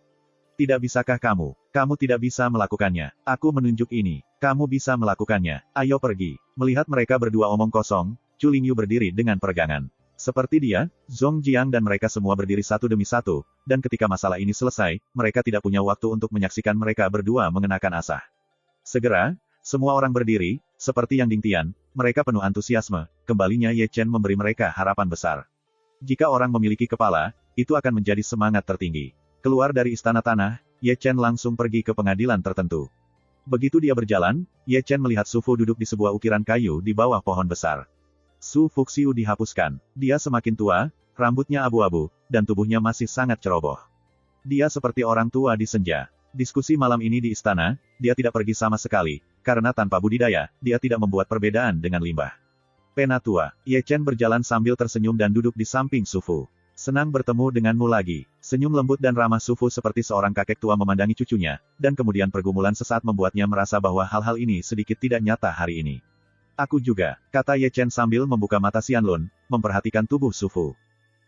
Tidak bisakah kamu? Kamu tidak bisa melakukannya. Aku menunjuk ini. Kamu bisa melakukannya. Ayo pergi. Melihat mereka berdua omong kosong, Chu Lingyu berdiri dengan peregangan. Seperti dia, Zhong Jiang dan mereka semua berdiri satu demi satu, dan ketika masalah ini selesai, mereka tidak punya waktu untuk menyaksikan mereka berdua mengenakan asah. Segera, semua orang berdiri, seperti yang Ding Tian, mereka penuh antusiasme, kembalinya Ye Chen memberi mereka harapan besar. Jika orang memiliki kepala, itu akan menjadi semangat tertinggi. Keluar dari istana tanah, Ye Chen langsung pergi ke pengadilan tertentu. Begitu dia berjalan, Ye Chen melihat Su Fu duduk di sebuah ukiran kayu di bawah pohon besar. Su Fuxiu dihapuskan. Dia semakin tua, rambutnya abu-abu, dan tubuhnya masih sangat ceroboh. Dia seperti orang tua di senja. Diskusi malam ini di istana, dia tidak pergi sama sekali, karena tanpa budidaya, dia tidak membuat perbedaan dengan limbah. Penatua, Ye Chen berjalan sambil tersenyum dan duduk di samping Su Fu. Senang bertemu denganmu lagi. Senyum lembut dan ramah Su Fu seperti seorang kakek tua memandangi cucunya, dan kemudian pergumulan sesaat membuatnya merasa bahwa hal-hal ini sedikit tidak nyata hari ini. Aku juga, kata Ye Chen sambil membuka mata Xianlun, memperhatikan tubuh Su Fu.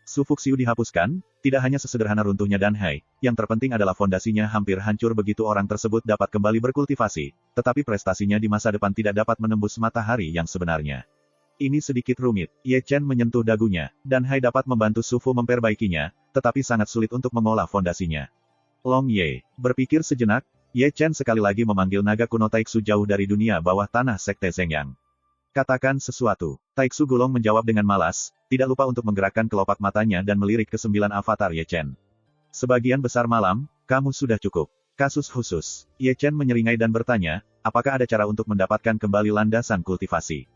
Su Fuxiu dihapuskan, tidak hanya sesederhana runtuhnya Danhai, yang terpenting adalah fondasinya hampir hancur begitu orang tersebut dapat kembali berkultivasi, tetapi prestasinya di masa depan tidak dapat menembus matahari yang sebenarnya. Ini sedikit rumit. Ye Chen menyentuh dagunya, dan Hai dapat membantu Su Fu memperbaikinya, tetapi sangat sulit untuk mengolah fondasinya. Long Ye, berpikir sejenak, Ye Chen sekali lagi memanggil naga kuno Taiksu jauh dari dunia bawah tanah Sekte Zhengyang. Katakan sesuatu. Taiksu Gulong menjawab dengan malas, tidak lupa untuk menggerakkan kelopak matanya dan melirik ke 9 avatar Ye Chen. Sebagian besar malam, kamu sudah cukup. Kasus khusus. Ye Chen menyeringai dan bertanya, apakah ada cara untuk mendapatkan kembali landasan kultivasi?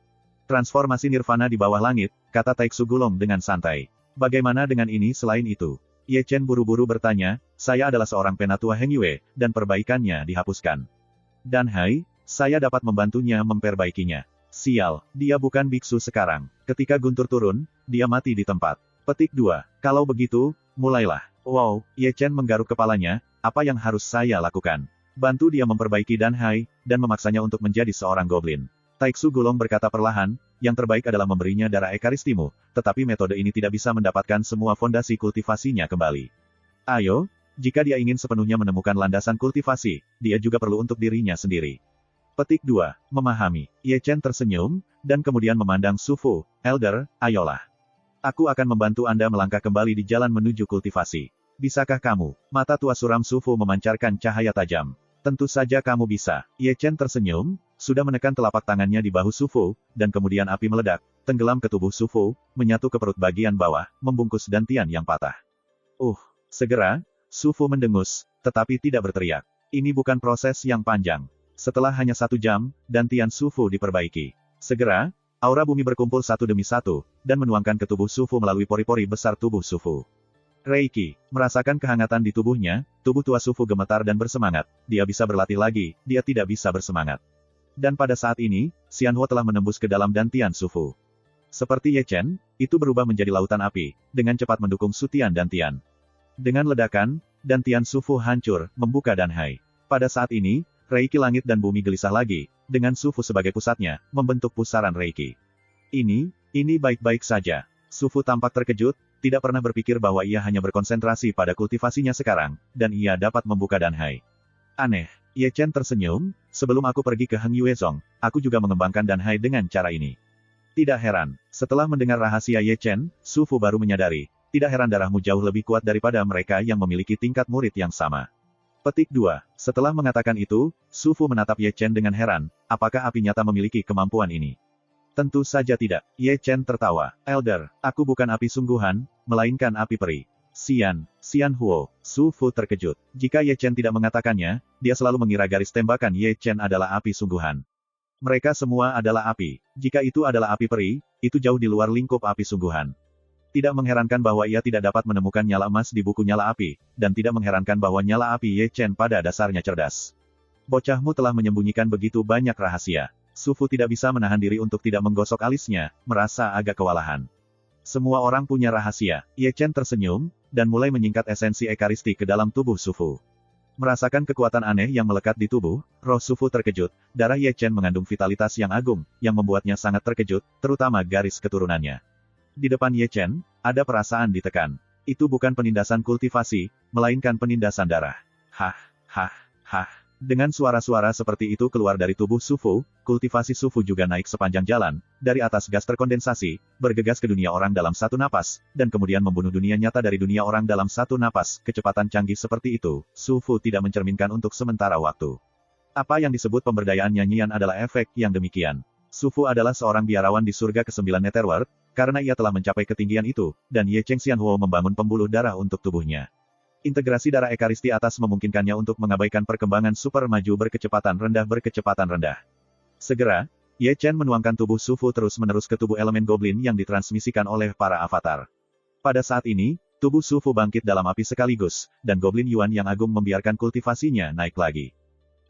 Transformasi nirvana di bawah langit, kata Taiksu Gulong dengan santai. Bagaimana dengan ini selain itu? Ye Chen buru-buru bertanya, saya adalah seorang penatua Heng Yue, dan perbaikannya dihapuskan. Dan Hai, saya dapat membantunya memperbaikinya. Sial, dia bukan biksu sekarang. Ketika Guntur turun, dia mati di tempat. Petik 2. Kalau begitu, mulailah. Wow, Ye Chen menggaruk kepalanya, apa yang harus saya lakukan? Bantu dia memperbaiki Dan Hai, dan memaksanya untuk menjadi seorang goblin. Taiksu Gulong berkata perlahan, yang terbaik adalah memberinya darah ekaristimu, tetapi metode ini tidak bisa mendapatkan semua fondasi kultivasinya kembali. Ayo, jika dia ingin sepenuhnya menemukan landasan kultivasi, dia juga perlu untuk dirinya sendiri. Petik 2. Memahami. Ye Chen tersenyum, dan kemudian memandang Su Fu, Elder, ayolah. Aku akan membantu Anda melangkah kembali di jalan menuju kultivasi. Bisakah kamu? Mata tua suram Su Fu memancarkan cahaya tajam. Tentu saja kamu bisa. Ye Chen tersenyum, sudah menekan telapak tangannya di bahu Su Fu, dan kemudian api meledak, tenggelam ke tubuh Su Fu, menyatu ke perut bagian bawah, membungkus dantian yang patah. Segera, Su Fu mendengus, tetapi tidak berteriak. Ini bukan proses yang panjang. Setelah hanya 1 jam, dantian Su Fu diperbaiki. Segera, aura bumi berkumpul satu demi satu, dan menuangkan ke tubuh Su Fu melalui pori-pori besar tubuh Su Fu. Reiki, merasakan kehangatan di tubuhnya, tubuh tua Su Fu gemetar dan bersemangat, dia bisa berlatih lagi, dia tidak bisa bersemangat. Dan pada saat ini, Xianhuo telah menembus ke dalam dantian Su Fu. Seperti Ye Chen, itu berubah menjadi lautan api, dengan cepat mendukung Sutian dantian. Dengan ledakan, dantian Su Fu hancur, membuka Danhai. Pada saat ini, Reiki langit dan bumi gelisah lagi, dengan Su Fu sebagai pusatnya, membentuk pusaran Reiki. Ini baik-baik saja. Su Fu tampak terkejut, tidak pernah berpikir bahwa ia hanya berkonsentrasi pada kultivasinya sekarang, dan ia dapat membuka Danhai. Aneh. Ye Chen tersenyum, sebelum aku pergi ke Heng Yuezong, aku juga mengembangkan Danhai dengan cara ini. Tidak heran, setelah mendengar rahasia Ye Chen, Su Fu baru menyadari, tidak heran darahmu jauh lebih kuat daripada mereka yang memiliki tingkat murid yang sama. Petik 2. Setelah mengatakan itu, Su Fu menatap Ye Chen dengan heran, apakah api nyata memiliki kemampuan ini? Tentu saja tidak. Ye Chen tertawa. Elder, aku bukan api sungguhan, melainkan api peri. Xianhuo. Su Fu terkejut. Jika Ye Chen tidak mengatakannya, dia selalu mengira garis tembakan Ye Chen adalah api sungguhan. Mereka semua adalah api. Jika itu adalah api peri, itu jauh di luar lingkup api sungguhan. Tidak mengherankan bahwa ia tidak dapat menemukan nyala emas di buku nyala api, dan tidak mengherankan bahwa nyala api Ye Chen pada dasarnya cerdas. Bocahmu telah menyembunyikan begitu banyak rahasia. Su Fu tidak bisa menahan diri untuk tidak menggosok alisnya, merasa agak kewalahan. Semua orang punya rahasia. Ye Chen tersenyum, dan mulai menyingkat esensi ekaristi ke dalam tubuh Su Fu. Merasakan kekuatan aneh yang melekat di tubuh, roh Sufu terkejut, darah Ye Chen mengandung vitalitas yang agung, yang membuatnya sangat terkejut, terutama garis keturunannya. Di depan Ye Chen, ada perasaan ditekan. Itu bukan penindasan kultivasi, melainkan penindasan darah. Hah, hah, hah. Dengan suara-suara seperti itu keluar dari tubuh Sufu, kultivasi Sufu juga naik sepanjang jalan, dari atas gas terkondensasi, bergegas ke dunia orang dalam satu napas, dan kemudian membunuh dunia nyata dari dunia orang dalam satu napas. Kecepatan canggih seperti itu, Sufu tidak mencerminkan untuk sementara waktu. Apa yang disebut pemberdayaan nyanyian adalah efek yang demikian. Sufu adalah seorang biarawan di surga ke-9 Netherworld, karena ia telah mencapai ketinggian itu, dan Ye Cheng Xianhuo membangun pembuluh darah untuk tubuhnya. Integrasi darah ekaristi atas memungkinkannya untuk mengabaikan perkembangan super maju berkecepatan rendah. Segera, Ye Chen menuangkan tubuh Sufu terus-menerus ke tubuh elemen goblin yang ditransmisikan oleh para avatar. Pada saat ini, tubuh Sufu bangkit dalam api sekaligus, dan goblin Yuan yang agung membiarkan kultivasinya naik lagi.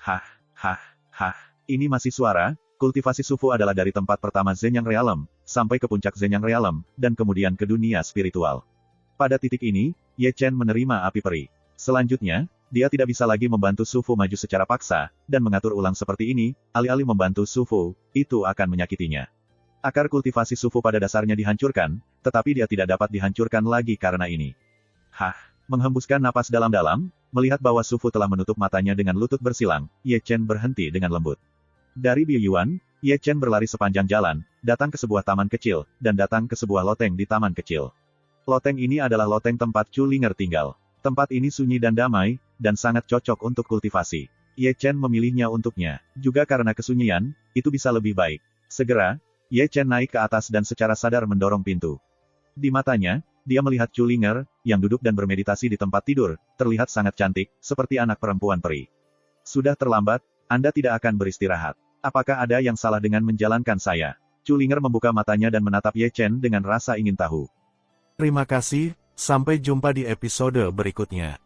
Hah, hah, hah, ini masih suara. Kultivasi Sufu adalah dari tempat pertama Zenyang Realm, sampai ke puncak Zenyang Realm, dan kemudian ke dunia spiritual. Pada titik ini, Ye Chen menerima api peri. Selanjutnya, dia tidak bisa lagi membantu Sufu maju secara paksa, dan mengatur ulang seperti ini, alih-alih membantu Sufu, itu akan menyakitinya. Akar kultivasi Sufu pada dasarnya dihancurkan, tetapi dia tidak dapat dihancurkan lagi karena ini. Hah, menghembuskan napas dalam-dalam, melihat bahwa Sufu telah menutup matanya dengan lutut bersilang, Ye Chen berhenti dengan lembut. Dari Biyuan, Ye Chen berlari sepanjang jalan, datang ke sebuah taman kecil, dan datang ke sebuah loteng di taman kecil. Loteng ini adalah loteng tempat Chu Linger tinggal. Tempat ini sunyi dan damai, dan sangat cocok untuk kultivasi. Ye Chen memilihnya untuknya. Juga karena kesunyian, itu bisa lebih baik. Segera, Ye Chen naik ke atas dan secara sadar mendorong pintu. Di matanya, dia melihat Chu Linger, yang duduk dan bermeditasi di tempat tidur, terlihat sangat cantik, seperti anak perempuan peri. Sudah terlambat, Anda tidak akan beristirahat. Apakah ada yang salah dengan menjalankan saya? Chu Linger membuka matanya dan menatap Ye Chen dengan rasa ingin tahu. Terima kasih, sampai jumpa di episode berikutnya.